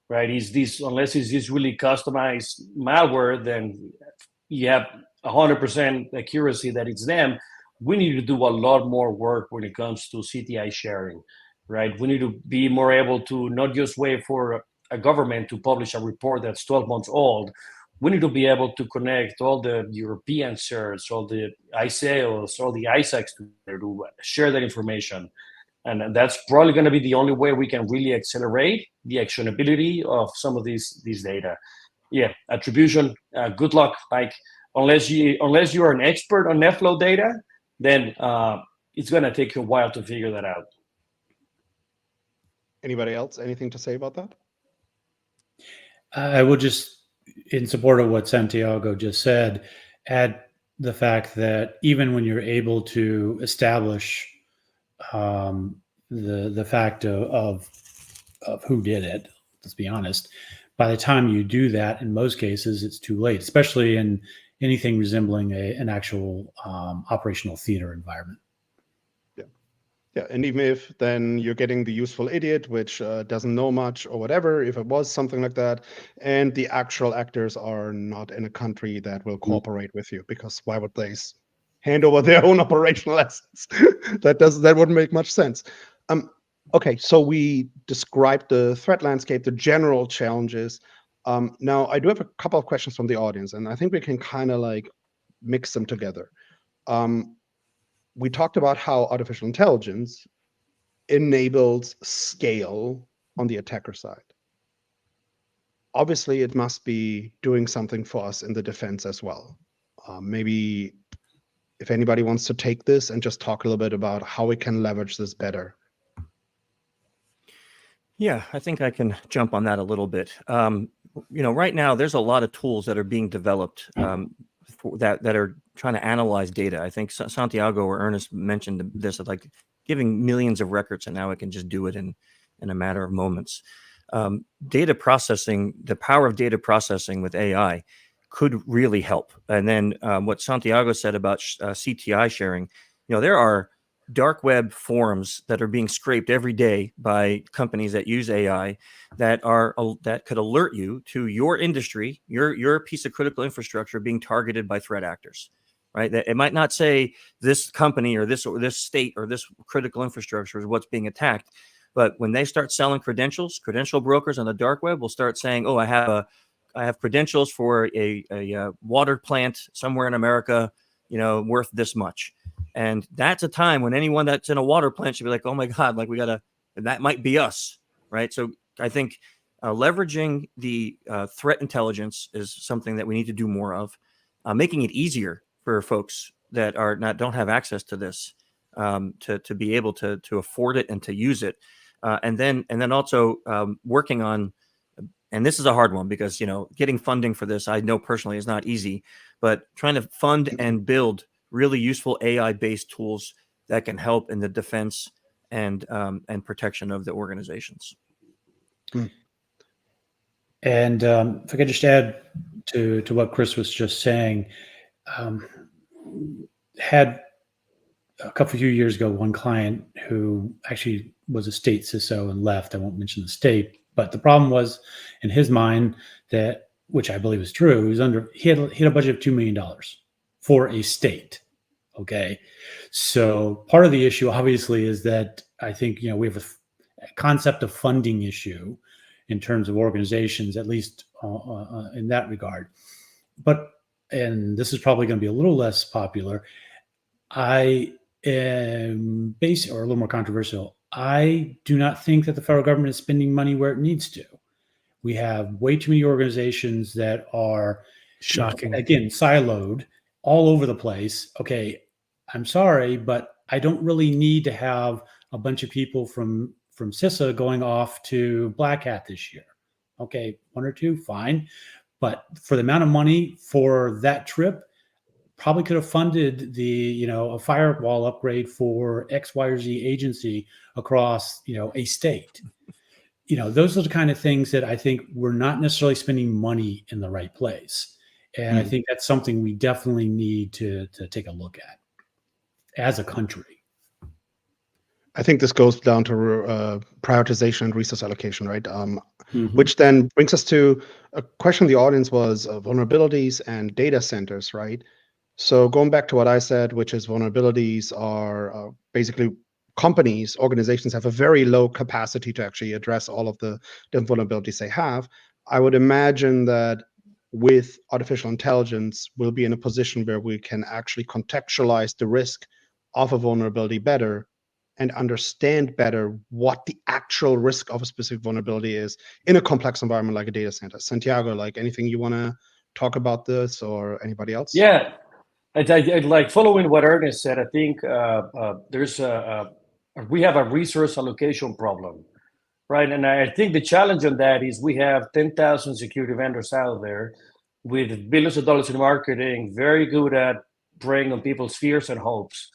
right? Is this, unless it's this really customized malware, then you have 100% accuracy that it's them. We need to do a lot more work when it comes to CTI sharing, right? We need to be more able to not just wait for a government to publish a report that's 12 months old. We need to be able to connect all the European certs, all the ISAOs, all the ISACs to share that information. And that's probably going to be the only way we can really accelerate the actionability of some of these data. Yeah, attribution. Good luck. Like unless you are an expert on NetFlow data, then it's going to take you a while to figure that out. Anybody else? Anything to say about that? I will just, in support of what Santiago just said, add the fact that even when you're able to establish the fact of who did it, let's be honest, by the time you do that, in most cases, it's too late, especially in anything resembling an actual operational theater environment. Yeah, and even if then you're getting the useful idiot, which doesn't know much or whatever, if it was something like that, and the actual actors are not in a country that will cooperate with you, because why would they hand over their own operational assets? That wouldn't make much sense. Okay, so we described the threat landscape, the general challenges. Now, I do have a couple of questions from the audience, and I think we can kind of like mix them together. We talked about how artificial intelligence enables scale on the attacker side. Obviously, it must be doing something for us in the defense as well. Maybe if anybody wants to take this and just talk a little bit about how we can leverage this better. Yeah, I think I can jump on that a little bit. Right now there's a lot of tools that are being developed that are trying to analyze data. I think Santiago or Ernest mentioned this, like giving millions of records, and now it can just do it in a matter of moments. Data processing, the power of data processing with AI could really help. And then what Santiago said about CTI sharing, there are dark web forums that are being scraped every day by companies that use AI that could alert you to your industry, your piece of critical infrastructure being targeted by threat actors, right? That it might not say this company or this state or this critical infrastructure is what's being attacked, but when they start selling credential brokers on the dark web will start saying, oh, I have credentials for a water plant somewhere in America, worth this much. And that's a time when anyone that's in a water plant should be like, oh my God, like that might be us, right? So I think leveraging the threat intelligence is something that we need to do more of, making it easier for folks that don't have access to this to be able to afford it and to use it, and then also working on. And this is a hard one because getting funding for this, I know personally, is not easy, but trying to fund and build really useful AI-based tools that can help in the defense and protection of the organizations. And if I could just add to what Chris was just saying, had a few years ago one client who actually was a state CISO and left. I won't mention the state, but the problem was in his mind that, which I believe is true, he had a budget of $2 million for a state. Okay. So part of the issue obviously is that I think, we have a concept of funding issue in terms of organizations, at least in that regard. But, and this is probably going to be a little less popular, I am or a little more controversial. I do not think that the federal government is spending money where it needs to. We have way too many organizations that are, shocking, again, siloed all over the place. Okay, I'm sorry, but I don't really need to have a bunch of people from CISA going off to Black Hat this year. Okay, one or two, fine. But for the amount of money for that trip, probably could have funded the, a firewall upgrade for X, Y, or Z agency across, a state. Those are the kind of things that I think we're not necessarily spending money in the right place. And I think that's something we definitely need to take a look at as a country. I think this goes down to prioritization and resource allocation, right? Which then brings us to a question the audience was vulnerabilities and data centers, right? So going back to what I said, which is vulnerabilities are basically companies, organizations have a very low capacity to actually address all of the vulnerabilities they have. I would imagine that with artificial intelligence, we'll be in a position where we can actually contextualize the risk of a vulnerability better and understand better what the actual risk of a specific vulnerability is in a complex environment like a data center. Santiago, like anything you want to talk about this, or anybody else? Yeah, I'd like following what Ernest said. I think we have a resource allocation problem, right? And I think the challenge on that is we have 10,000 security vendors out there with billions of dollars in marketing, very good at preying on people's fears and hopes,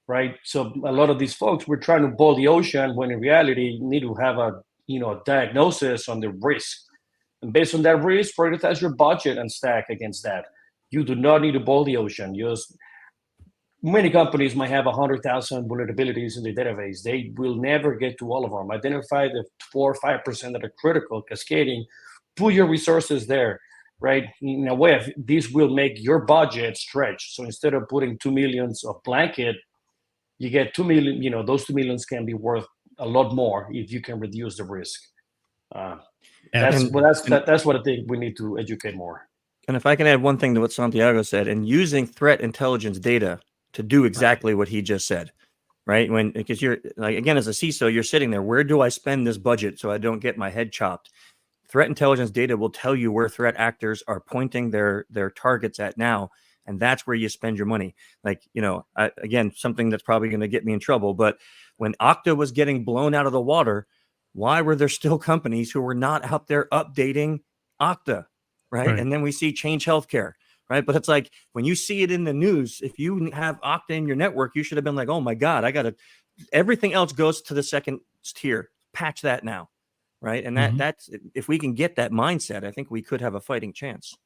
right? So a lot of these folks, we're trying to boil the ocean when in reality you need to have a diagnosis on the risk, and based on that risk, prioritize your budget and stack against that. You do not need to boil the ocean. Many companies might have 100,000 vulnerabilities in the database. They will never get to all of them. Identify the 4 or 5% that are critical, cascading. Put your resources there, right? In a way, this will make your budget stretch. So instead of putting 2 millions of blanket, you get 2 million. Those 2 millions can be worth a lot more if you can reduce the risk. That's what I think we need to educate more. And if I can add one thing to what Santiago said, and using threat intelligence data to do exactly what he just said, right? Because you're like, again, as a CISO, you're sitting there, where do I spend this budget so I don't get my head chopped? Threat intelligence data will tell you where threat actors are pointing their targets at now. And that's where you spend your money. Like, again, something that's probably going to get me in trouble. But when Okta was getting blown out of the water, why were there still companies who were not out there updating Okta? Right. And then we see Change Healthcare. Right. But it's like when you see it in the news, if you have Okta in your network, you should have been like, oh, my God, everything else goes to the second tier. Patch that now. Right. And that's if we can get that mindset, I think we could have a fighting chance.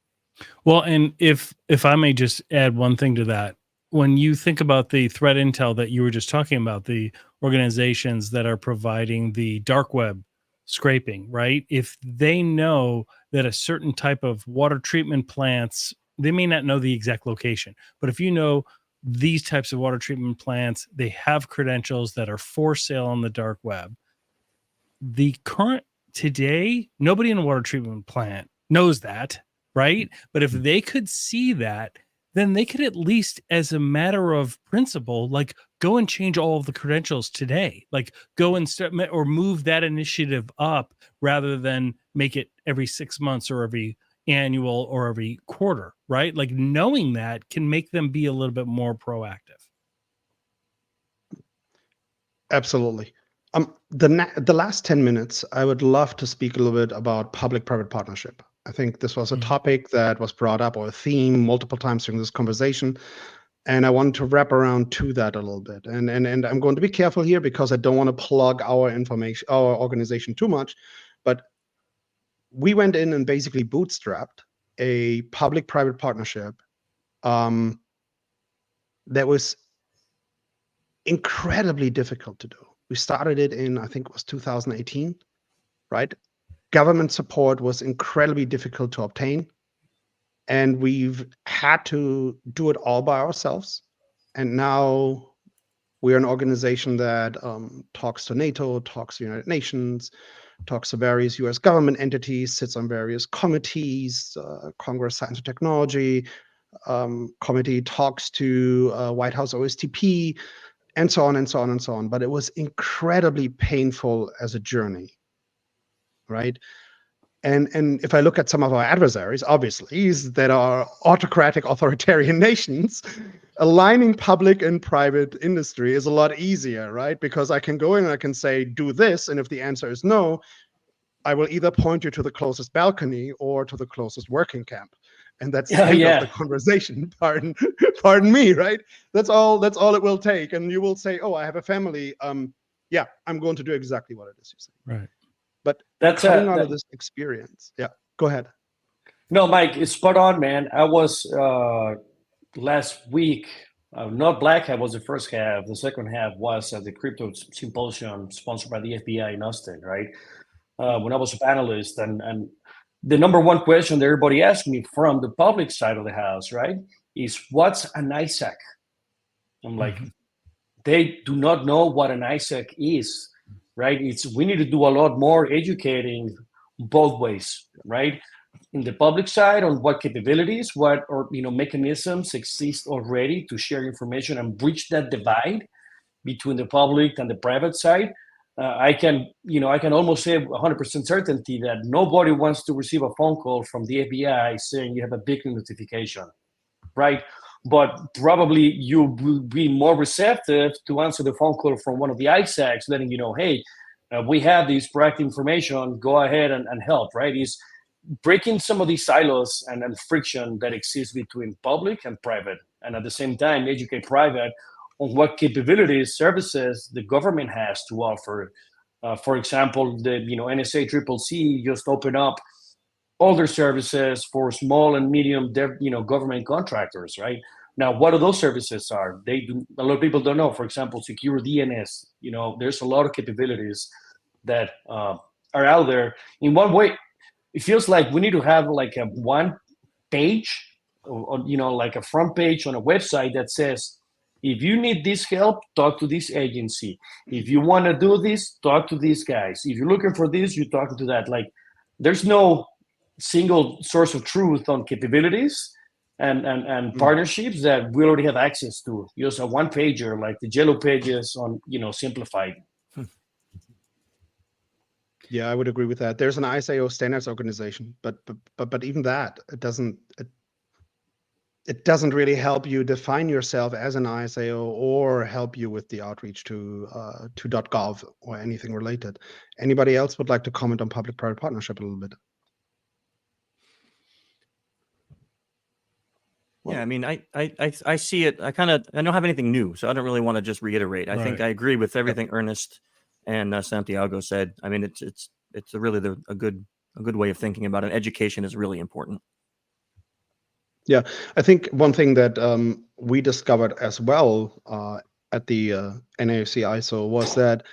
Well, and if I may just add one thing to that, when you think about the threat intel that you were just talking about, the organizations that are providing the dark web scraping, right? If they know that a certain type of water treatment plants, they may not know the exact location, but if you know these types of water treatment plants, they have credentials that are for sale on the dark web. Today, nobody in a water treatment plant knows that, right? But if they could see that, then they could at least, as a matter of principle, like go and change all of the credentials today, like go and start or move that initiative up rather than make it every 6 months or every annual or every quarter, right? Like knowing that can make them be a little bit more proactive. Absolutely. The last 10 minutes, I would love to speak a little bit about public-private partnership. I think this was a topic that was brought up, or a theme, multiple times during this conversation, and I wanted to wrap around to that a little bit. And I'm going to be careful here because I don't want to plug our organization too much, but we went in and basically bootstrapped a public-private partnership that was incredibly difficult to do. We started it in, I think it was 2018, right? Government support was incredibly difficult to obtain. And we've had to do it all by ourselves. And now we're an organization that talks to NATO, talks to the United Nations, talks to various US government entities, sits on various committees, Congress Science and Technology Committee, talks to White House OSTP, and so on and so on and so on. But it was incredibly painful as a journey, right? And if I look at some of our adversaries, obviously, that are autocratic, authoritarian nations, aligning public and private industry is a lot easier, right? Because I can go in and I can say, do this, and if the answer is no, I will either point you to the closest balcony or to the closest working camp. And that's the end of the conversation. Pardon me, right? That's all it will take. And you will say, oh, I have a family. Yeah, I'm going to do exactly what it is you say. Right. But That's coming out of this experience. Yeah, go ahead. No, Mike, it's spot on, man. I was last week, not Black Hat was the first half. The second half was at the crypto symposium sponsored by the FBI in Austin, right? When I was a panelist, and the number one question that everybody asked me from the public side of the house, right, is what's an ISAC? I'm like, they do not know what an ISAC is, right? We need to do a lot more educating both ways, right? In the public side on what capabilities, mechanisms exist already to share information and bridge that divide between the public and the private side. I can almost say 100% certainty that nobody wants to receive a phone call from the FBI saying you have a big notification, right? But probably you will be more receptive to answer the phone call from one of the ISACs, letting you know, hey, we have this proactive information, go ahead and help, right? Is breaking some of these silos and friction that exists between public and private, and at the same time educate private on what capabilities, services the government has to offer. For example, the NSA CCC just opened up all their services for small and medium government contractors, right? Now, what are those services are? A lot of people don't know. For example, secure DNS. There's a lot of capabilities that are out there. In one way, it feels like we need to have like a one page, or like a front page on a website that says, if you need this help, talk to this agency. If you want to do this, talk to these guys. If you're looking for this, you talk to that. Like, there's no single source of truth on capabilities and partnerships that we already have access to. Just a one pager, like the Yellow Pages on Simplified. Yeah, I would agree with that. There's an ISAO standards organization, but even that, it doesn't really help you define yourself as an ISAO or help you with the outreach to .gov or anything related. Anybody else would like to comment on public-private partnership a little bit? Yeah, I mean, I see it. I don't have anything new, so I don't really want to just reiterate. I think I agree with everything Ernest and Santiago said. I mean, it's really a good way of thinking about it. Education is really important. Yeah, I think one thing that we discovered as well at the NAFC ISO was that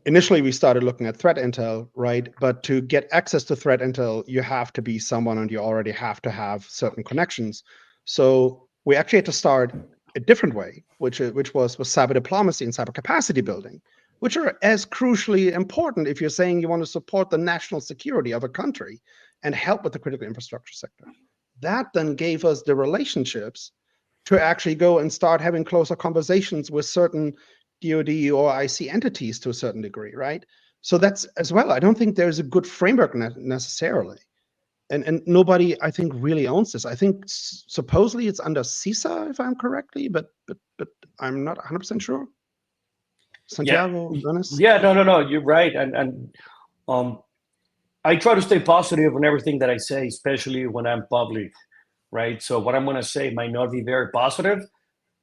initially we started looking at threat intel, right? But to get access to threat intel, you have to be someone and you already have to have certain connections. So we actually had to start a different way, which was cyber diplomacy and cyber capacity building, which are as crucially important if you're saying you want to support the national security of a country and help with the critical infrastructure sector. That then gave us the relationships to actually go and start having closer conversations with certain DoD or IC entities to a certain degree, right? So that's as well. I don't think there's a good framework necessarily. And nobody, I think, really owns this. I think supposedly it's under CISA, if I'm correctly, but I'm not 100% sure. Santiago, Ernest? Yeah, no, you're right. And I try to stay positive on everything that I say, especially when I'm public, right? So what I'm going to say might not be very positive.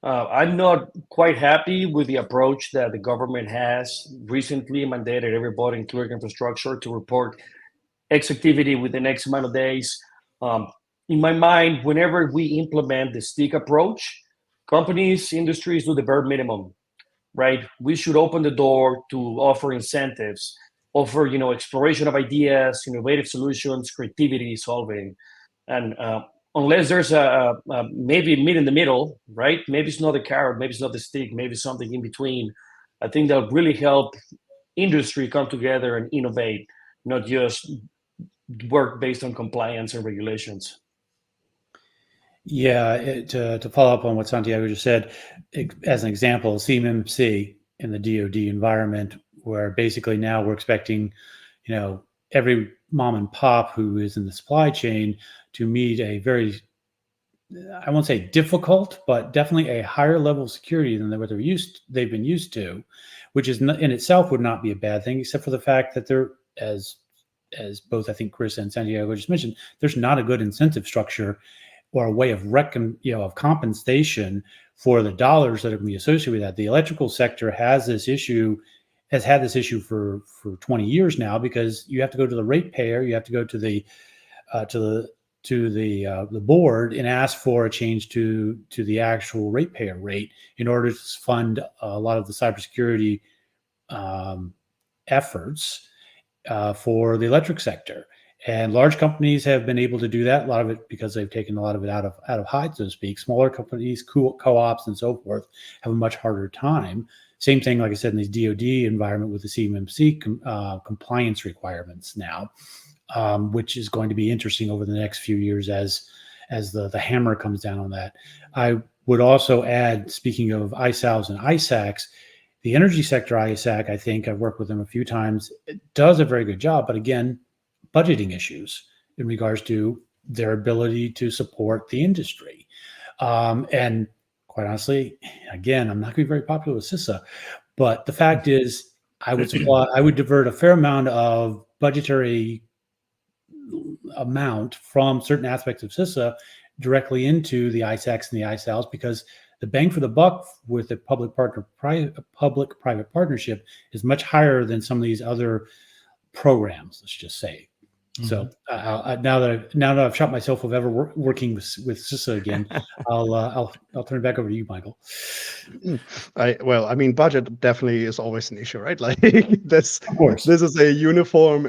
I'm not quite happy with the approach that the government has recently mandated everybody, including infrastructure, to report X activity within X amount of days. In my mind, whenever we implement the stick approach, companies, industries do the bare minimum, right? We should open the door to offer incentives, offer exploration of ideas, innovative solutions, creativity, solving, and unless there's a maybe meet in the middle, right? Maybe it's not the carrot, maybe it's not the stick, maybe something in between. I think that'll really help industry come together and innovate. not just work based on compliance and regulations. Yeah, to follow up on what Santiago just said, as an example, CMMC in the DoD environment, where basically now we're expecting, every mom and pop who is in the supply chain to meet a very, I won't say difficult, but definitely a higher level of security than what they've been used to, which is in itself would not be a bad thing, except for the fact that there, as both I think Chris and Santiago just mentioned, there's not a good incentive structure or a way of of compensation for the dollars that are going to be associated with that. The electrical sector has had this issue for 20 years now, because you have to go to the ratepayer, you have to go to the board and ask for a change to the actual ratepayer rate in order to fund a lot of the cybersecurity efforts for the electric sector. And large companies have been able to do that, a lot of it because they've taken a lot of it out of hide, so to speak. Smaller companies, co-ops and so forth, have a much harder time. Same thing, like I said, in the DoD environment with the CMMC compliance requirements now, which is going to be interesting over the next few years as the hammer comes down on that. I would also add, speaking of ISALs and ISACs, the energy sector ISAC, I think I've worked with them a few times, it does a very good job, but again, budgeting issues in regards to their ability to support the industry. And quite honestly, again, I'm not going to be very popular with CISA, but the fact is I would divert a fair amount of budgetary amount from certain aspects of CISA directly into the ISACs and the ISALs, because the bang for the buck with the public-private partnership is much higher than some of these other programs, let's just say. So now that I've shot myself of ever working with CISA again, I'll turn it back over to you, Michael. Budget definitely is always an issue, right? Like this, of course, this is a uniform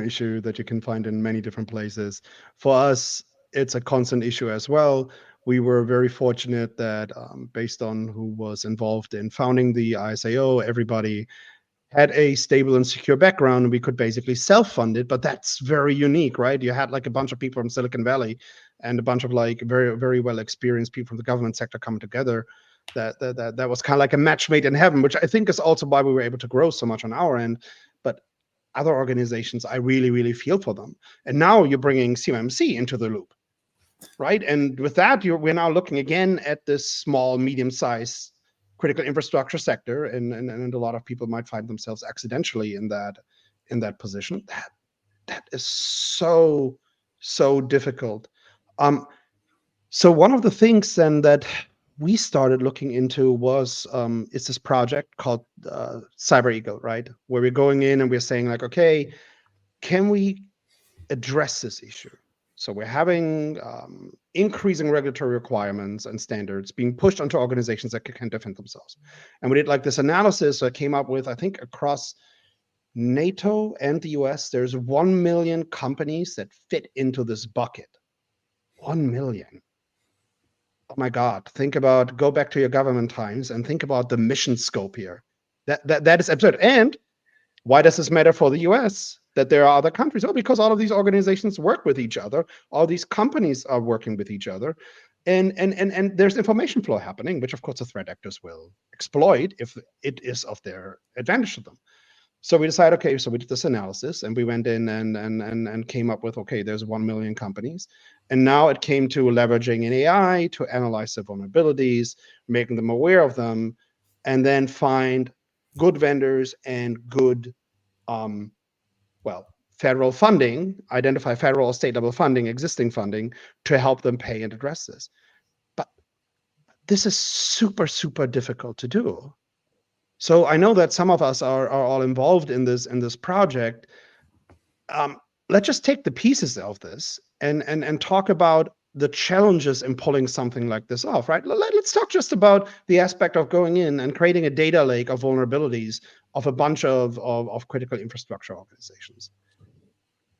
issue that you can find in many different places. For us, it's a constant issue as well. We were very fortunate that based on who was involved in founding the ISAO, everybody had a stable and secure background, and we could basically self-fund it. But that's very unique, right? You had like a bunch of people from Silicon Valley and a bunch of like very, very well experienced people from the government sector coming together. That was kind of like a match made in heaven, which I think is also why we were able to grow so much on our end. But other organizations, I really, really feel for them. And now you're bringing CMMC into the loop, right? And with that, we're now looking again at this small, medium-sized critical infrastructure sector, and a lot of people might find themselves accidentally in that position. That is so difficult. So one of the things then that we started looking into was is this project called Cyber Eagle, right? Where we're going in and we're saying like, okay, can we address this issue? So we're having increasing regulatory requirements and standards being pushed onto organizations that can't defend themselves. And we did like this analysis that came up with, I think across NATO and the US, there's 1 million companies that fit into this bucket. 1 million. Oh my God, go back to your government times and think about the mission scope here. That is absurd. And why does this matter for the US? That there are other countries? Oh, because all of these organizations work with each other. All these companies are working with each other. And there's information flow happening, which of course the threat actors will exploit if it is of their advantage to them. So we decided, okay, so we did this analysis and we went in and came up with, okay, there's 1 million companies. And now it came to leveraging an AI to analyze the vulnerabilities, making them aware of them, and then find good vendors and good federal funding, identify federal or state level funding, existing funding to help them pay and address this. But this is super difficult to do. So I know that some of us are all involved in this project. Let's just take the pieces of this and talk about the challenges in pulling something like this off, right? Let's talk just about the aspect of going in and creating a data lake of vulnerabilities of a bunch of critical infrastructure organizations.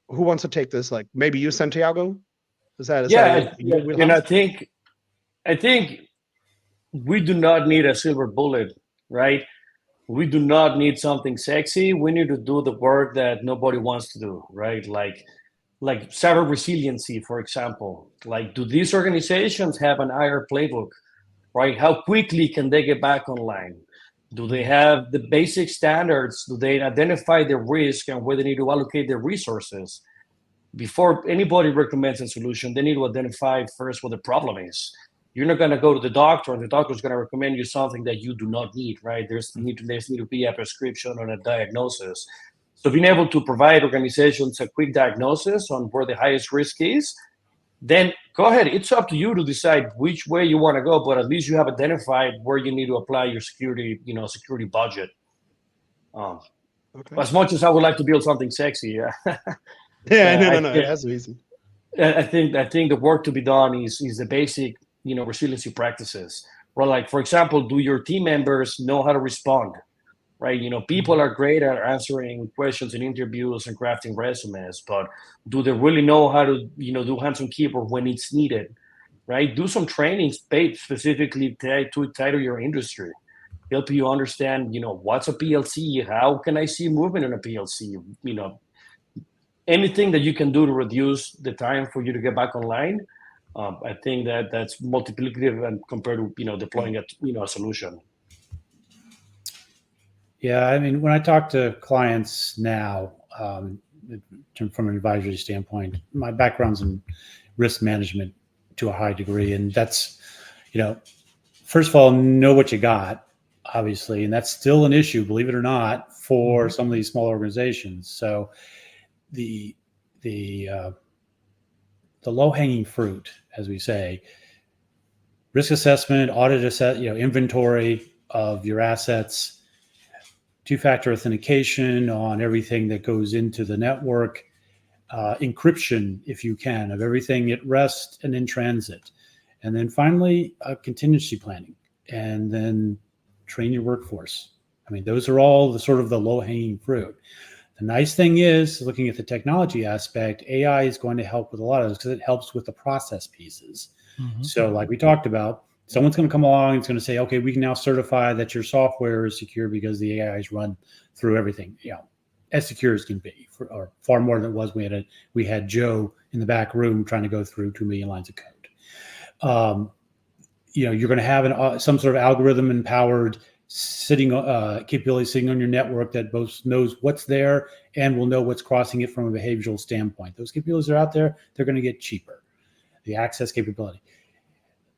Who wants to take this? Like maybe you, Santiago? I think we do not need a silver bullet, right? we do not need something sexy. We need to do the work that nobody wants to do, right? Like cyber resiliency, for example. Like, do these organizations have an IR playbook, right? How quickly can they get back online? Do they have the basic standards? Do they identify the risk and where they need to allocate their resources? Before anybody recommends a solution, they need to identify first what the problem is. You're not going to go to the doctor and the doctor is going to recommend you something that you do not need, right? There's need to be a prescription or a diagnosis. So being able to provide organizations a quick diagnosis on where the highest risk is, then go ahead. It's up to you to decide which way you want to go, but at least you have identified where you need to apply your security budget. Okay. As much as I would like to build something sexy, Yeah, no, it has reason. I think the work to be done is the basic, resiliency practices. Well, like, for example, do your team members know how to respond? Right? People are great at answering questions in interviews and crafting resumes, but do they really know how to, do hands-on keyboard when it's needed? Right? Do some trainings paid specifically tied to your industry. Help you understand, what's a PLC? How can I see movement in a PLC? Anything that you can do to reduce the time for you to get back online. I think that's multiplicative and compared to deploying a solution. Yeah, I mean, when I talk to clients now, from an advisory standpoint, my background's in risk management to a high degree, and that's, first of all, know what you got, obviously, and that's still an issue, believe it or not, for some of these small organizations. So the low-hanging fruit, as we say, risk assessment, inventory of your assets, two-factor authentication on everything that goes into the network, encryption, if you can, of everything at rest and in transit. And then finally, contingency planning, and then train your workforce. I mean, those are all the sort of the low-hanging fruit. The nice thing is, looking at the technology aspect, AI is going to help with a lot of this because it helps with the process pieces. So like we talked about, someone's going to come along and it's going to say, okay, we can now certify that your software is secure because the AI is run through everything, as secure as can be, or far more than it was. We had Joe in the back room trying to go through 2 million lines of code. You're going to have some sort of algorithm empowered capability sitting on your network that both knows what's there and will know what's crossing it from a behavioral standpoint. Those capabilities are out there. They're going to get cheaper. The access capability.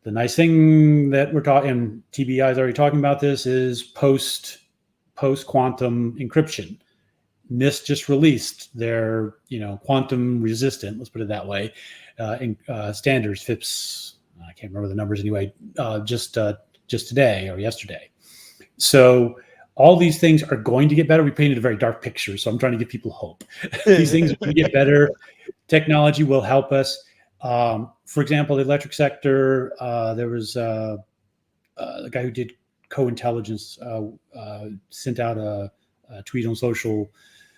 The nice thing that we're talking, and TBI is already talking about this, is post quantum encryption. NIST just released their quantum resistant, let's put it that way, standards, FIPS. I can't remember the numbers anyway. Just today or yesterday. So all these things are going to get better. We painted a very dark picture, so I'm trying to give people hope. These things are going to get better. Technology will help us. For example, the electric sector, there was the guy who did co-intelligence sent out a tweet on social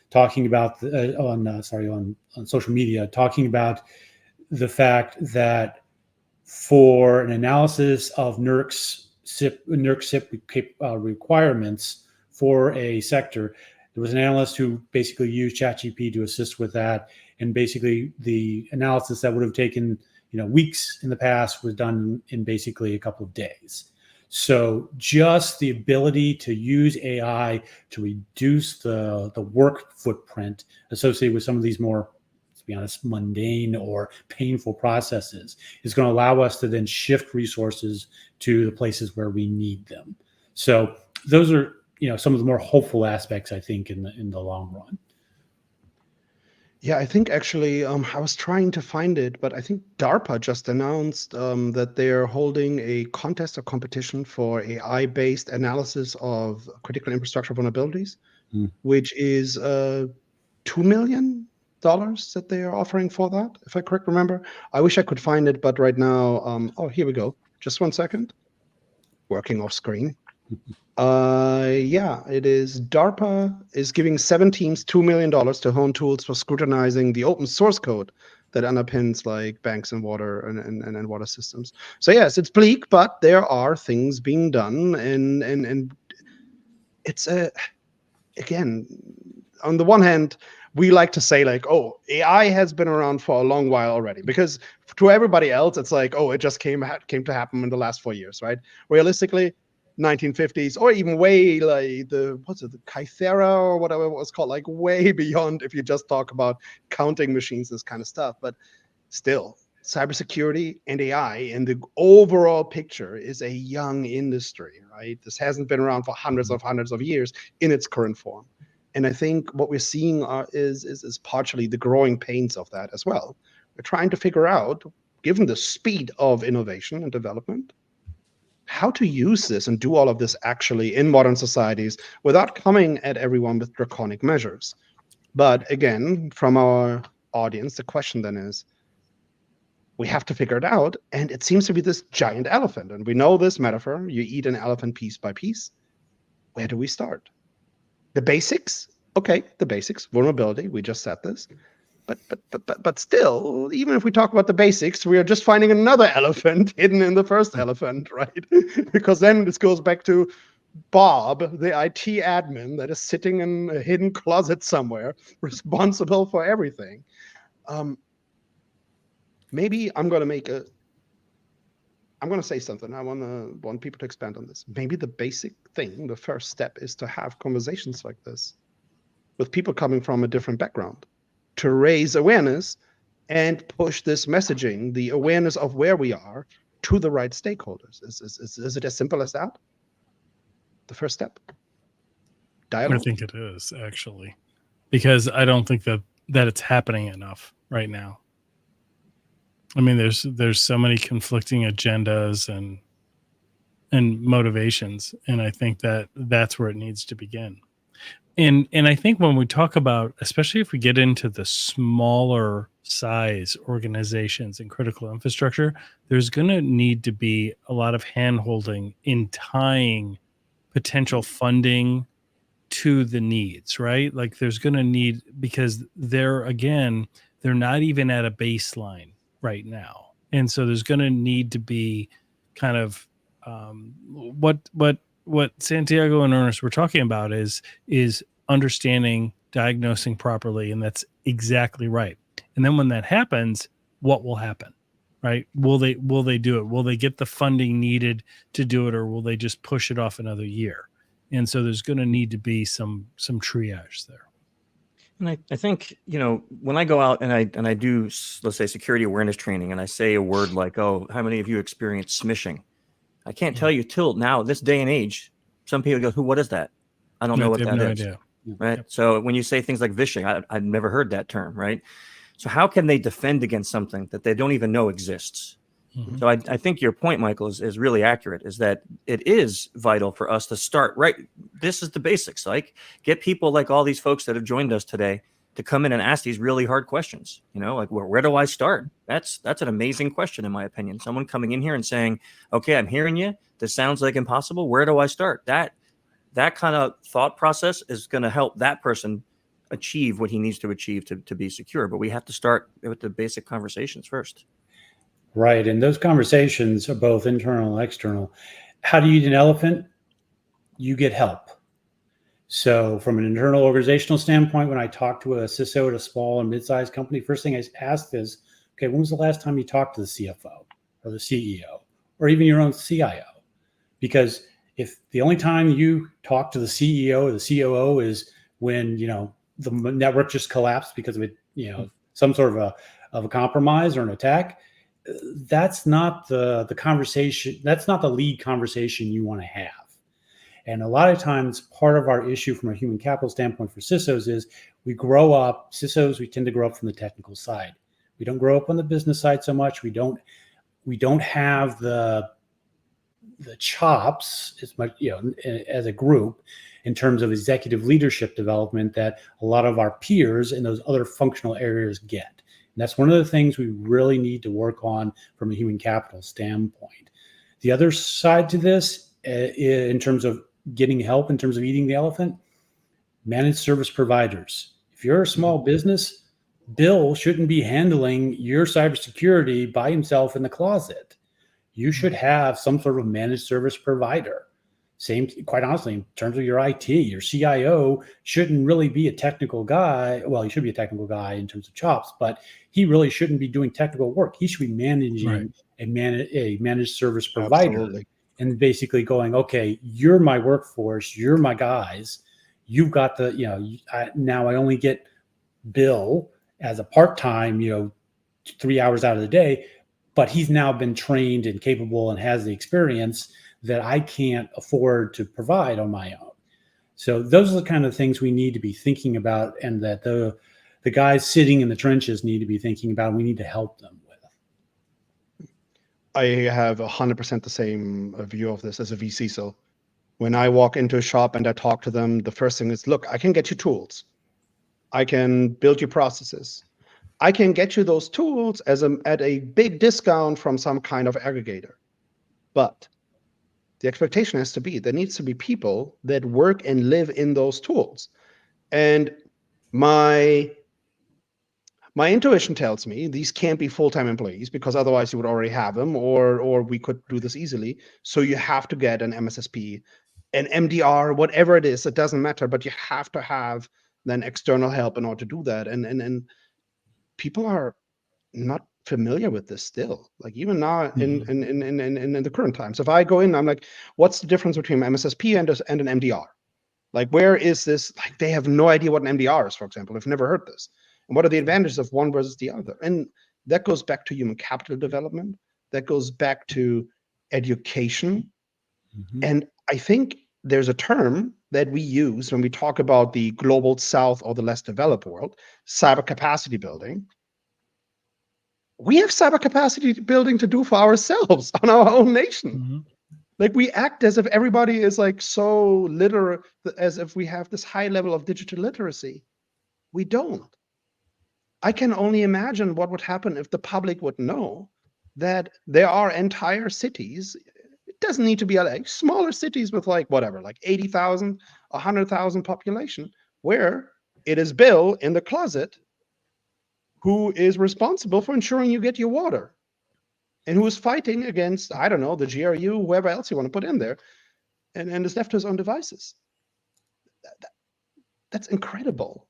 talking about on social media, talking about the fact that for an analysis of NERC SIP requirements for a sector, there was an analyst who basically used ChatGPT to assist with that. And basically the analysis that would have taken, weeks in the past was done in basically a couple of days. So just the ability to use AI to reduce the work footprint associated with some of these more, let's be honest, mundane or painful processes is going to allow us to then shift resources to the places where we need them. So those are, some of the more hopeful aspects, I think, in the long run. Yeah, I think actually, I was trying to find it, but I think DARPA just announced that they're holding a contest or competition for AI-based analysis of critical infrastructure vulnerabilities, which is $2 million that they are offering for that, if I correct remember. I wish I could find it, but right now, here we go. Just 1 second. Working off screen. Yeah, it is. DARPA is giving 7 teams $2 million to hone tools for scrutinizing the open source code that underpins like banks and water and water systems. So yes, it's bleak, but there are things being done, and it's again, on the one hand, we like to say like, oh, AI has been around for a long while already, because to everybody else, it's like, oh, it just came to happen in the last 4 years, right? Realistically, 1950s, or even way like the Kythera or whatever it was called, like way beyond if you just talk about counting machines, this kind of stuff. But still, cybersecurity and AI in the overall picture is a young industry, right? This hasn't been around for hundreds of years in its current form. And I think what we're seeing is partially the growing pains of that as well. We're trying to figure out, given the speed of innovation and development, how to use this and do all of this actually in modern societies without coming at everyone with draconic measures. But again, from our audience, the question then is, we have to figure it out. And it seems to be this giant elephant. And we know this metaphor, you eat an elephant piece by piece. Where do we start? The basics, okay, the basics, vulnerability, we just said this. But still, even if we talk about the basics, we are just finding another elephant hidden in the first elephant, right? Because then this goes back to Bob, the IT admin that is sitting in a hidden closet somewhere, responsible for everything. Maybe I'm going to say something. I want people to expand on this. Maybe the basic thing, the first step, is to have conversations like this with people coming from a different background, to raise awareness and push this messaging, the awareness of where we are, to the right stakeholders. Is it as simple as that? The first step? Dialogue? I think it is, actually, because I don't think that it's happening enough right now. I mean, there's so many conflicting agendas and motivations, and I think that's where it needs to begin. And I think when we talk about, especially if we get into the smaller size organizations and critical infrastructure, there's going to need to be a lot of hand-holding in tying potential funding to the needs, right? Like there's going to need, because they're not even at a baseline right now. And so there's going to need to be kind of what Santiago and Ernest were talking about is understanding, diagnosing properly, and that's exactly right. And then when that happens, what will happen, right? Will they do it? Will they get the funding needed to do it, or will they just push it off another year? And so there's going to need to be some triage there. And I think, when I go out and I do, let's say, security awareness training, and I say a word like, oh, how many of you experience smishing? I can't tell you till now, this day and age, some people go, what is that? I don't know what that is. Idea. Right. Yep. So when you say things like vishing, I've never heard that term. Right. So how can they defend against something that they don't even know exists? Mm-hmm. So I think your point, Michael, is really accurate, is that it is vital for us to start, right? This is the basics, like get people like all these folks that have joined us today to come in and ask these really hard questions, like where do I start? That's an amazing question, in my opinion. Someone coming in here and saying, okay, I'm hearing you. This sounds like impossible. Where do I start? That kind of thought process is going to help that person achieve what he needs to achieve to be secure. But we have to start with the basic conversations first. Right. And those conversations are both internal and external. How do you eat an elephant? You get help. So from an internal organizational standpoint, when I talk to a CISO at a small and mid-sized company, first thing I ask is, okay, when was the last time you talked to the CFO or the CEO or even your own CIO? Because if the only time you talk to the CEO or the COO is when, the network just collapsed because of it, some sort of a compromise or an attack, that's not the conversation. That's not the lead conversation you want to have. And a lot of times, part of our issue from a human capital standpoint for CISOs is we tend to grow up from the technical side. We don't grow up on the business side so much. We don't have the chops as much, as a group in terms of executive leadership development that a lot of our peers in those other functional areas get. And that's one of the things we really need to work on from a human capital standpoint. The other side to this, in terms of getting help, in terms of eating the elephant, managed service providers. If you're a small business, Bill shouldn't be handling your cybersecurity by himself in the closet. You should have some sort of managed service provider, Same, quite honestly, in terms of your IT, your CIO shouldn't really be a technical guy. Well, he should be a technical guy in terms of chops, but he really shouldn't be doing technical work. He should be managing a managed service provider. Absolutely. And basically going, okay, you're my workforce, you're my guys. You've got the, now I only get Bill as a part-time, 3 hours out of the day, but he's now been trained and capable and has the experience that I can't afford to provide on my own. So those are the kind of things we need to be thinking about, and that the guys sitting in the trenches need to be thinking about. We need to help them with. I have 100% the same view of this as a VC. So when I walk into a shop and I talk to them, the first thing is, look, I can get you tools. I can build you processes. I can get you those tools at a big discount from some kind of aggregator. But the expectation has to be, there needs to be people that work and live in those tools. And my intuition tells me these can't be full-time employees, because otherwise you would already have them, or we could do this easily. So you have to get an MSSP, an MDR, whatever it is, it doesn't matter, but you have to have then external help in order to do that. And people are not familiar with this still, like even now in the current times. If I go in, I'm like, what's the difference between MSSP and an MDR? Like, where is this? Like, they have no idea what an MDR is, for example. They've never heard this. And what are the advantages of one versus the other? And that goes back to human capital development. That goes back to education. And I think there's a term that we use when we talk about the global south or the less developed world, cyber capacity building. We have cyber capacity building to do for ourselves on our own nation. Like, we act as if everybody is like so literate, as if we have this high level of digital literacy. We don't. I can only imagine what would happen if the public would know that there are entire cities. It doesn't need to be LA, smaller cities with like 80,000, 100,000 population, where it is Bill in the closet who is responsible for ensuring you get your water, and who is fighting against, I don't know, the GRU, whoever else you want to put in there, and is left to his own devices. That's incredible.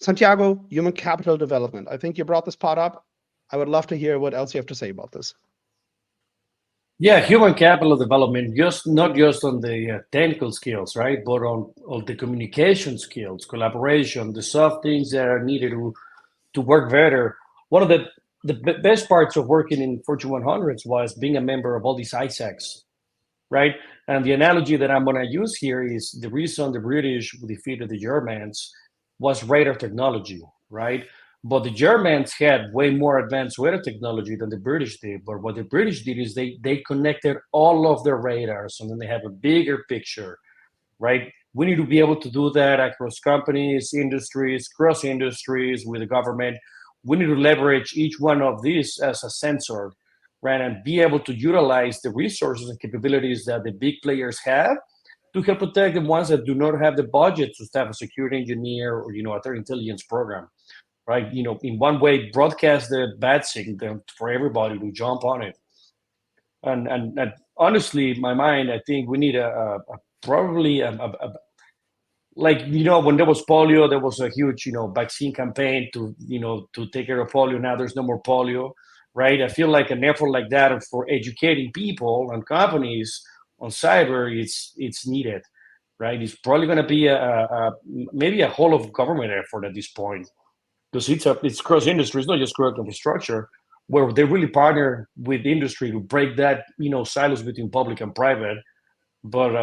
Santiago, human capital development. I think you brought this part up. I would love to hear what else you have to say about this. Yeah, human capital development, not just on the technical skills, right, but on the communication skills, collaboration, the soft things that are needed to work better. One of the best parts of working in Fortune 100s was being a member of all these ISACs, right? And the analogy that I'm going to use here is the reason the British defeated the Germans was radar technology, right? But the Germans had way more advanced radar technology than the British did. But what the British did is they connected all of their radars, and then they have a bigger picture, right? We need to be able to do that across companies, industries, cross industries, with the government. We need to leverage each one of these as a sensor, right? And be able to utilize the resources and capabilities that the big players have to help protect the ones that do not have the budget to staff a security engineer or, a threat intelligence program, right? In one way, broadcast the bad signal for everybody to jump on it. And honestly, in my mind, I think we need probably like, when there was polio, there was a huge, vaccine campaign to take care of polio. Now there's no more polio, right? I feel like an effort like that for educating people and companies on cyber, it's needed, right? It's probably going to be maybe a whole of government effort at this point, because it's cross industry. It's not just cross infrastructure, where they really partner with industry to break that silos between public and private. But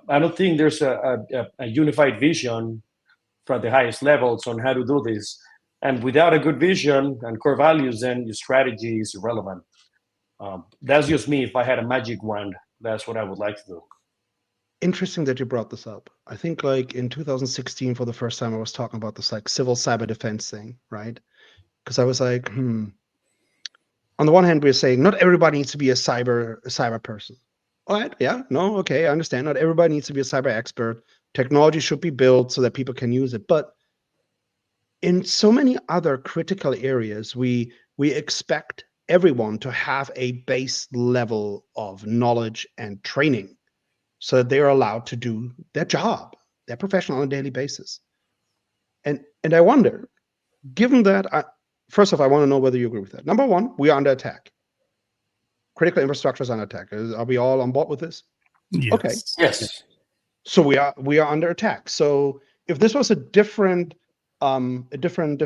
I don't think there's a unified vision from the highest levels on how to do this. And without a good vision and core values, then your strategy is irrelevant. That's just me. If I had a magic wand, that's what I would like to do. Interesting that you brought this up. I think like in 2016, for the first time, I was talking about this like civil cyber defense thing, right? Because I was like, on the one hand, we're saying not everybody needs to be a cyber person. All right, yeah, no, okay, I understand. Not everybody needs to be a cyber expert. Technology should be built so that people can use it. But in so many other critical areas, we expect everyone to have a base level of knowledge and training. so that they are allowed to do their job, their profession on a daily basis. And I wonder, given that, first off, I want to know whether you agree with that. Number one, we are under attack. Critical infrastructure is under attack. Are we all on board with this? Yes. Okay. Yes. So we are under attack. So if this was a different dimension,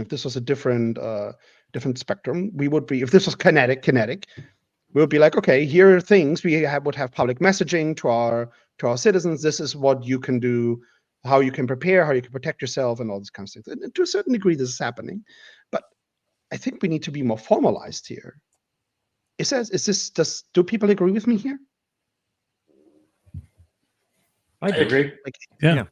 if this was a different spectrum, we would be. If this was kinetic, we would be like, okay, here are things we would have public messaging to our citizens. This is what you can do, how you can prepare, how you can protect yourself, and all this kind of things. And to a certain degree, this is happening, but I think we need to be more formalized here. Do people agree with me here? I agree. Yeah.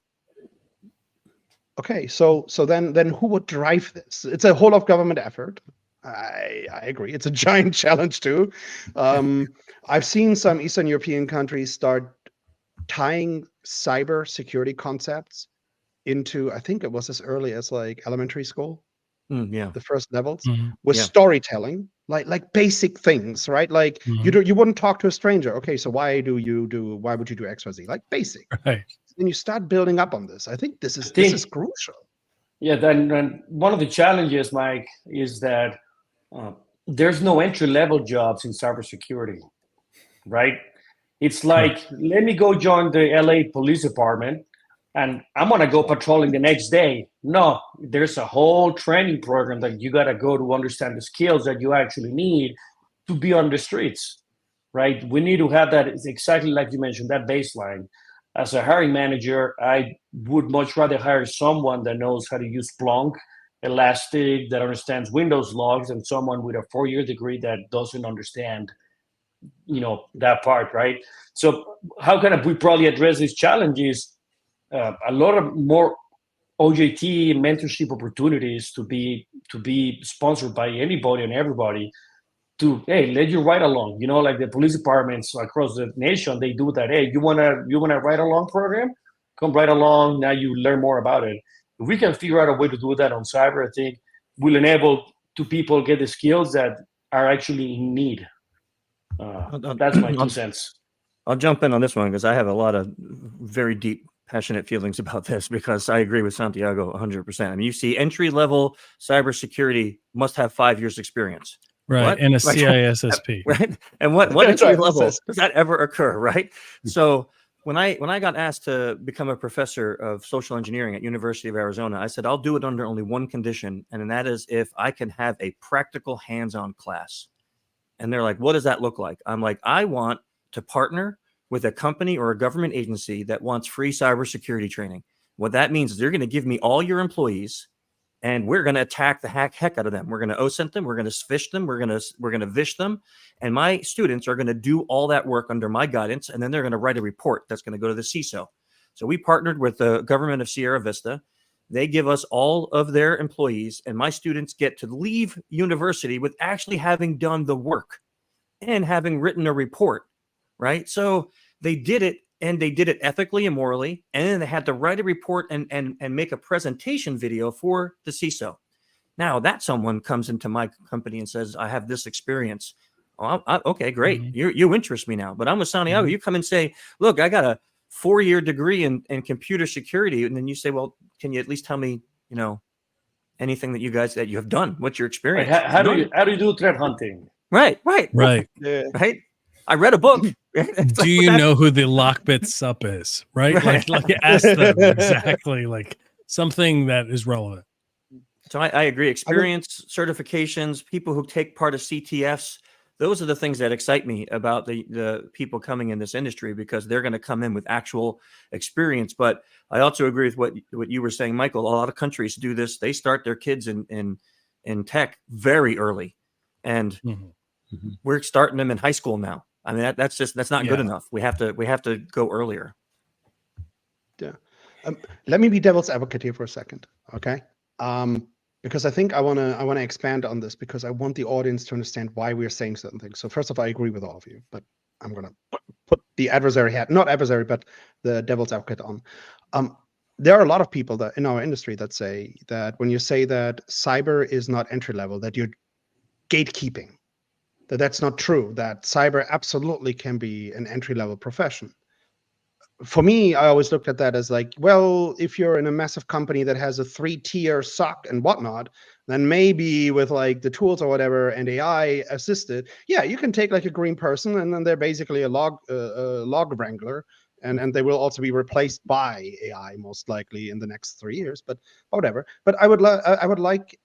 Okay, so then who would drive this? It's a whole of government effort. I agree. It's a giant challenge too. I've seen some Eastern European countries start tying cybersecurity concepts into, I think it was as early as like elementary school, Yeah. the first levels, Mhm. with Yeah. storytelling, like basic things, right? Like Mhm. you wouldn't talk to a stranger. Okay, so why would you do XYZ? Like basic. Right. Then you start building up on this. I think this is crucial. Yeah, then one of the challenges, Mike, is that there's no entry-level jobs in cybersecurity, right? It's like, let me go join the LA Police Department and I'm going to go patrolling the next day. No, there's a whole training program that you got to go to understand the skills that you actually need to be on the streets, right? We need to have that, it's exactly like you mentioned, that baseline. As a hiring manager, I would much rather hire someone that knows how to use Splunk, Elastic, that understands Windows logs, than someone with a 4-year degree that doesn't understand, that part, right? So how can we probably address these challenges? A lot of more OJT mentorship opportunities to be sponsored by anybody and everybody, to, hey, let you ride along, like the police departments across the nation, they do that. Hey, you wanna ride along program? Come right along. Now you learn more about it. If we can figure out a way to do that on cyber, I think we'll enable to people get the skills that are actually in need. That's my 2 cents. I'll jump in on this one because I have a lot of very deep, passionate feelings about this, because I agree with Santiago 100%. I mean, you see entry-level cybersecurity must have 5 years experience. Right. What? And a CISSP. Right. And what entry level does that ever occur? Right. So when I got asked to become a professor of social engineering at University of Arizona, I said, I'll do it under only one condition. And that is if I can have a practical hands-on class. And they're like, what does that look like? I'm like, I want to partner with a company or a government agency that wants free cybersecurity training. What that means is they're going to give me all your employees, and we're going to attack the heck out of them. We're going to OSINT them. We're going to phish them. We're going to vish them. And my students are going to do all that work under my guidance. And then they're going to write a report that's going to go to the CISO. So we partnered with the government of Sierra Vista. They give us all of their employees, and my students get to leave university with actually having done the work and having written a report, right? So they did it, and they did it ethically and morally, and then they had to write a report and make a presentation video for the CISO. Now that someone comes into my company and says, I have this experience. Oh, okay, great. Mhm. You interest me now. But I'm with Santiago. Mhm. You come and say, look, I got a 4-year degree in computer security. And then you say, well, can you at least tell me, anything that you have done? What's your experience? Right. How do you do threat hunting? Right. Yeah. Right. I read a book. Do you know who the Lockbit Sup is? Right. Like ask them exactly, like something that is relevant. So I agree. Experience, certifications, people who take part of CTFs, those are the things that excite me about the people coming in this industry, because they're going to come in with actual experience. But I also agree with what you were saying, Michael. A lot of countries do this. They start their kids in tech very early, and we're starting them in high school now. I mean, that's not good enough. We have to go earlier. Yeah. Let me be devil's advocate here for a second, okay? Because I think I want to expand on this, because I want the audience to understand why we're saying certain things. So first of all, I agree with all of you, but I'm going to put the adversary hat, not adversary, but the devil's advocate on. There are a lot of people that in our industry that say that when you say that cyber is not entry level, that you're gatekeeping. that that's not true, that cyber absolutely can be an entry-level profession. For me, I always looked at that as like, well, if you're in a massive company that has a 3-tier SOC and whatnot, then maybe with like the tools or whatever and AI assisted, yeah, you can take like a green person and then they're basically a log wrangler, and they will also be replaced by AI most likely in the next 3 years. But whatever. But I would like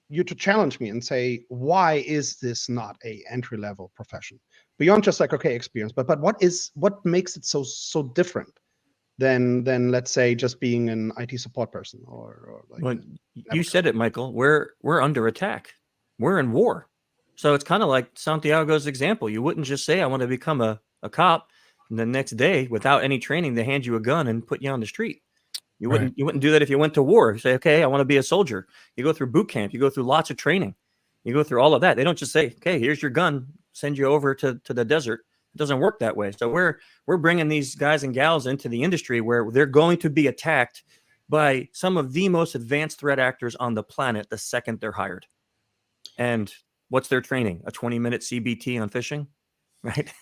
you to challenge me and say, why is this not a entry-level profession beyond just like, okay, experience, but what makes it so different than let's say just being an IT support person or like Well, you said it, Michael. We're under attack. We're in war. So it's kind of like Santiago's example. You wouldn't just say, I want to become a cop, and the next day, without any training, they hand you a gun and put you on the street. You wouldn't do that if you went to war. You say, okay, I want to be a soldier. You go through boot camp. You go through lots of training. You go through all of that. They don't just say, okay, here's your gun, send you over to the desert. It doesn't work that way. So we're bringing these guys and gals into the industry where they're going to be attacked by some of the most advanced threat actors on the planet the second they're hired. And what's their training? A 20-minute CBT on phishing, right?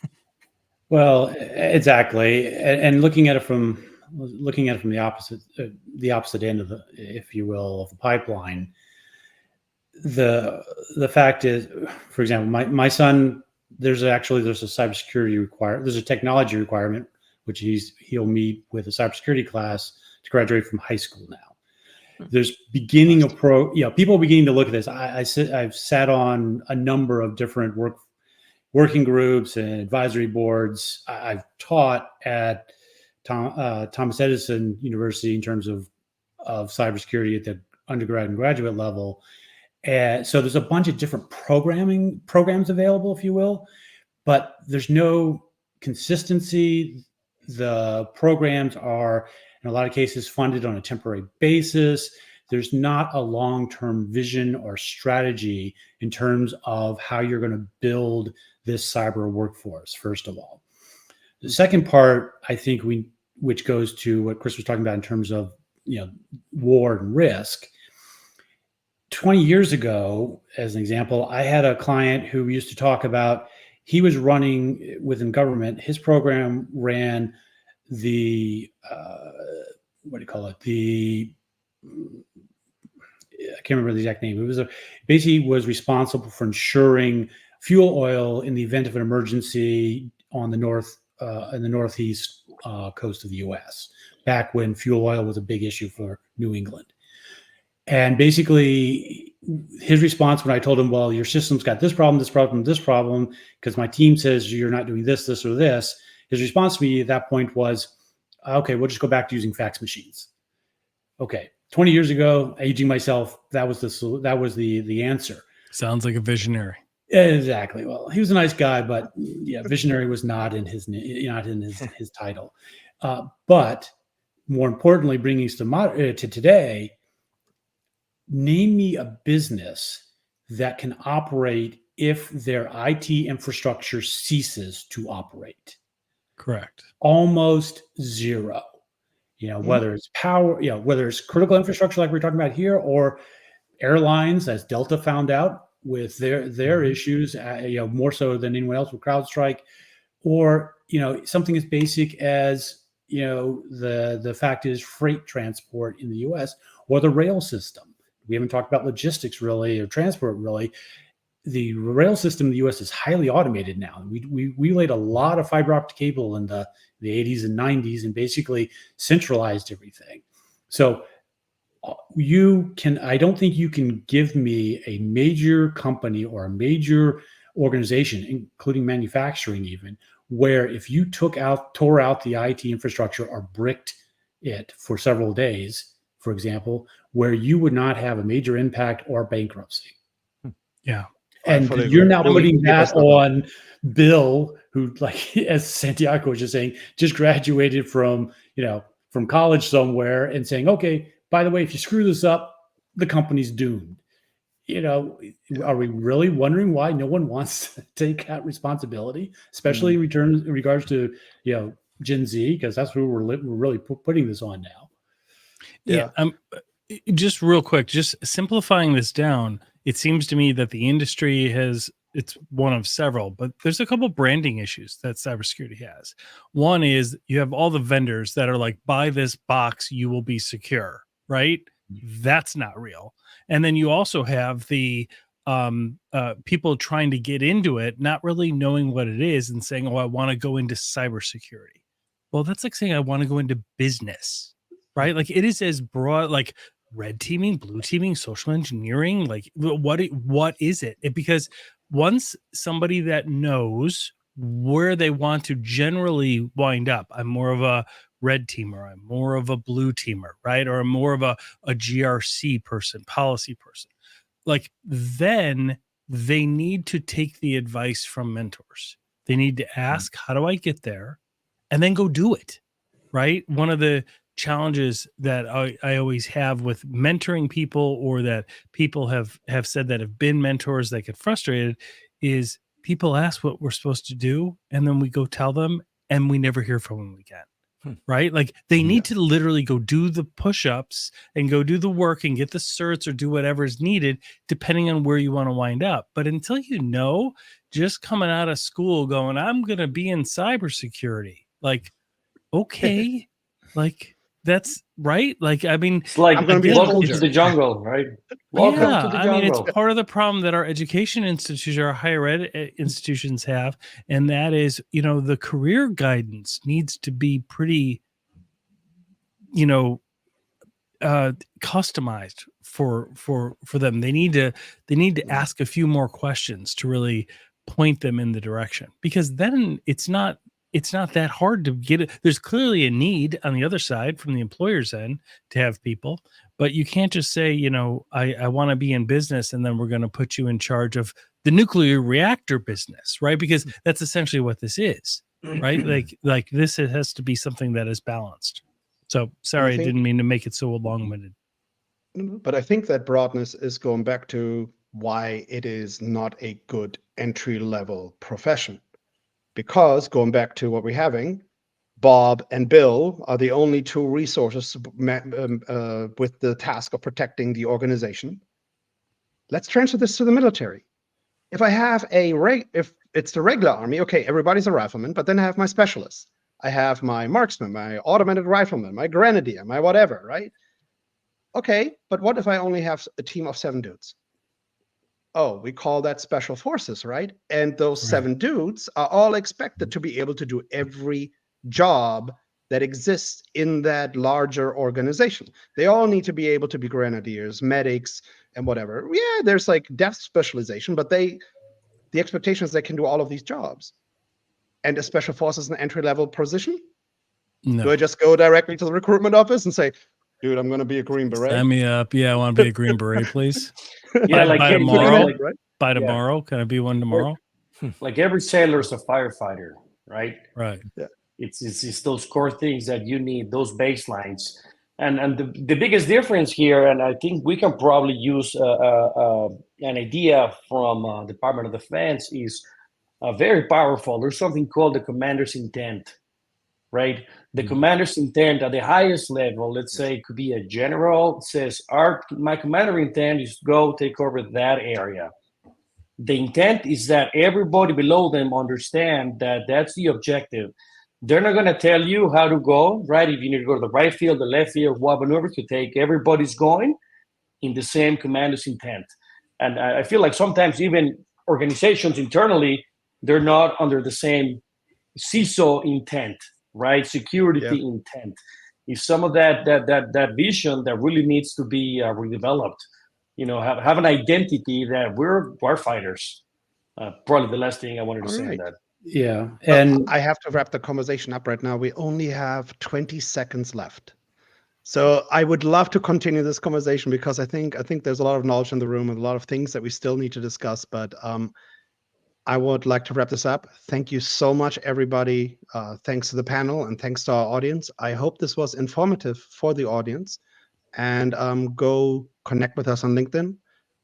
Well, exactly. And looking at it from the opposite end of the, if you will, of the pipeline, the fact is, for example, my son, there's a cybersecurity there's a technology requirement, which he'll meet with a cybersecurity class to graduate from high school now. There's beginning of people beginning to look at this. I've sat on a number of different working groups and advisory boards. I've taught at Thomas Edison University in terms of cybersecurity at the undergrad and graduate level. And so there's a bunch of different programs available, if you will, but there's no consistency. The programs are, in a lot of cases, funded on a temporary basis. There's not a long-term vision or strategy in terms of how you're going to build this cyber workforce, first of all. The second part, I think, which goes to what Chris was talking about in terms of war and risk. 20 years ago, as an example, I had a client who used to talk about, he was running within government. His program ran the, I can't remember the exact name. It was basically was responsible for ensuring fuel oil in the event of an emergency on the northeast coast of the U.S. back when fuel oil was a big issue for New England. And basically, his response when I told him, well, your system's got this problem, because my team says you're not doing this, or this, his response to me at that point was, okay, we'll just go back to using fax machines. Okay, 20 years ago, aging myself, that was the answer. Sounds like a visionary. Exactly. Well, he was a nice guy, but yeah, visionary was not in his title. But more importantly, bringing us to today, name me a business that can operate if their IT infrastructure ceases to operate. Correct. Almost zero. Whether it's power, whether it's critical infrastructure like we're talking about here, or airlines, as Delta found out with their issues, more so than anyone else with CrowdStrike, or something as basic as the fact is freight transport in the U.S. or the rail system. We haven't talked about logistics really or transport really. The rail system in the U.S. is highly automated now. We laid a lot of fiber optic cable in the 80s and 90s and basically centralized everything. So I don't think you can give me a major company or a major organization, including manufacturing even, where if you tore out the IT infrastructure or bricked it for several days, for example, where you would not have a major impact or bankruptcy. Yeah. And you're now putting that on Bill, who, like, as Santiago was just saying, just graduated from college somewhere and saying, okay, by the way, if you screw this up, the company's doomed. Are we really wondering why no one wants to take that responsibility, especially in regards to, Gen Z, because that's who we're really putting this on now. Yeah. Just real quick, just simplifying this down, it seems to me that the industry has it's one of several, but there's a couple branding issues that cybersecurity has. One is you have all the vendors that are like, buy this box, you will be secure, right? That's not real. And then you also have the people trying to get into it, not really knowing what it is and saying, oh, I want to go into cybersecurity. Well, that's like saying I want to go into business, right? Like it is as broad, like red teaming, blue teaming, social engineering. Like what is it? Because once somebody that knows where they want to generally wind up, I'm more of a red teamer, I'm more of a blue teamer, right? Or I'm more of a GRC person, policy person. Like then they need to take the advice from mentors. They need to ask, how do I get there? And then go do it, right? One of the challenges that I always have with mentoring people, or that people have said that have been mentors that get frustrated, is people ask what we're supposed to do, and then we go tell them, and we never hear from them again. Right? Like they need to literally go do the push-ups and go do the work and get the certs or do whatever is needed, depending on where you want to wind up. But until you know, just coming out of school going, I'm going to be in cybersecurity, like, okay, like that's right. Like, I mean, It's like I'm gonna be a welcome soldier. to the jungle, right? Welcome yeah, to the I mean, it's jungle. part of the problem that our education institutions, our higher ed institutions have, and that is, you know, the career guidance needs to be pretty, you know, customized for them. They need to ask a few more questions to really point them in the direction, because then it's not that hard to get it. There's clearly a need on the other side from the employer's end to have people, but you can't just say, you know, I want to be in business and then we're going to put you in charge of the nuclear reactor business, right? Because that's essentially what this is, right? Like this, it has to be something that is balanced. So sorry, I didn't mean to make it so long-winded. But I think that broadness is going back to why it is not a good entry-level profession. Because going back to what we're having, Bob and Bill are the only two resources with the task of protecting the organization. Let's transfer this to the military. If I have if it's the regular army, okay, everybody's a rifleman, but then I have my specialists. I have my marksman, my automated rifleman, my grenadier, my whatever, right? Okay, but what if I only have a team of 7 dudes? Oh, we call that special forces, right? And those 7 dudes are all expected to be able to do every job that exists in that larger organization. They all need to be able to be grenadiers, medics, and whatever. Yeah, there's like depth specialization, but the expectation is they can do all of these jobs. And a special forces an entry-level position? No. Do I just go directly to the recruitment office and say, dude, I'm going to be a Green Beret? Sign me up. Yeah, I want to be a Green Beret, please. Yeah, by tomorrow. right? By tomorrow, can I be one tomorrow? Like every sailor is a firefighter, right? Right. Yeah. It's those core things that you need, those baselines. And the biggest difference here, and I think we can probably use an idea from Department of Defense, is very powerful. There's something called the commander's intent, right? The commander's intent at the highest level, let's say it could be a general, says, my commander intent is to go take over that area. The intent is that everybody below them understand that that's the objective. They're not going to tell you how to go, right? If you need to go to the right field, the left field, what maneuver to take, everybody's going in the same commander's intent. And I feel like sometimes even organizations internally, they're not under the same CISO intent, right? Security intent. If some of that vision that really needs to be redeveloped, you know, have an identity that we're warfighters. Probably the last thing I wanted to say on that. Yeah, and I have to wrap the conversation up right now. We only have 20 seconds left. So I would love to continue this conversation, because I think there's a lot of knowledge in the room and a lot of things that we still need to discuss. But I would like to wrap this up. Thank you so much, everybody. Thanks to the panel and thanks to our audience. I hope this was informative for the audience. And go connect with us on LinkedIn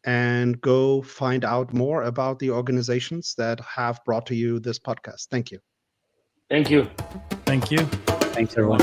and go find out more about the organizations that have brought to you this podcast. Thank you. Thank you. Thank you. thanks everyone.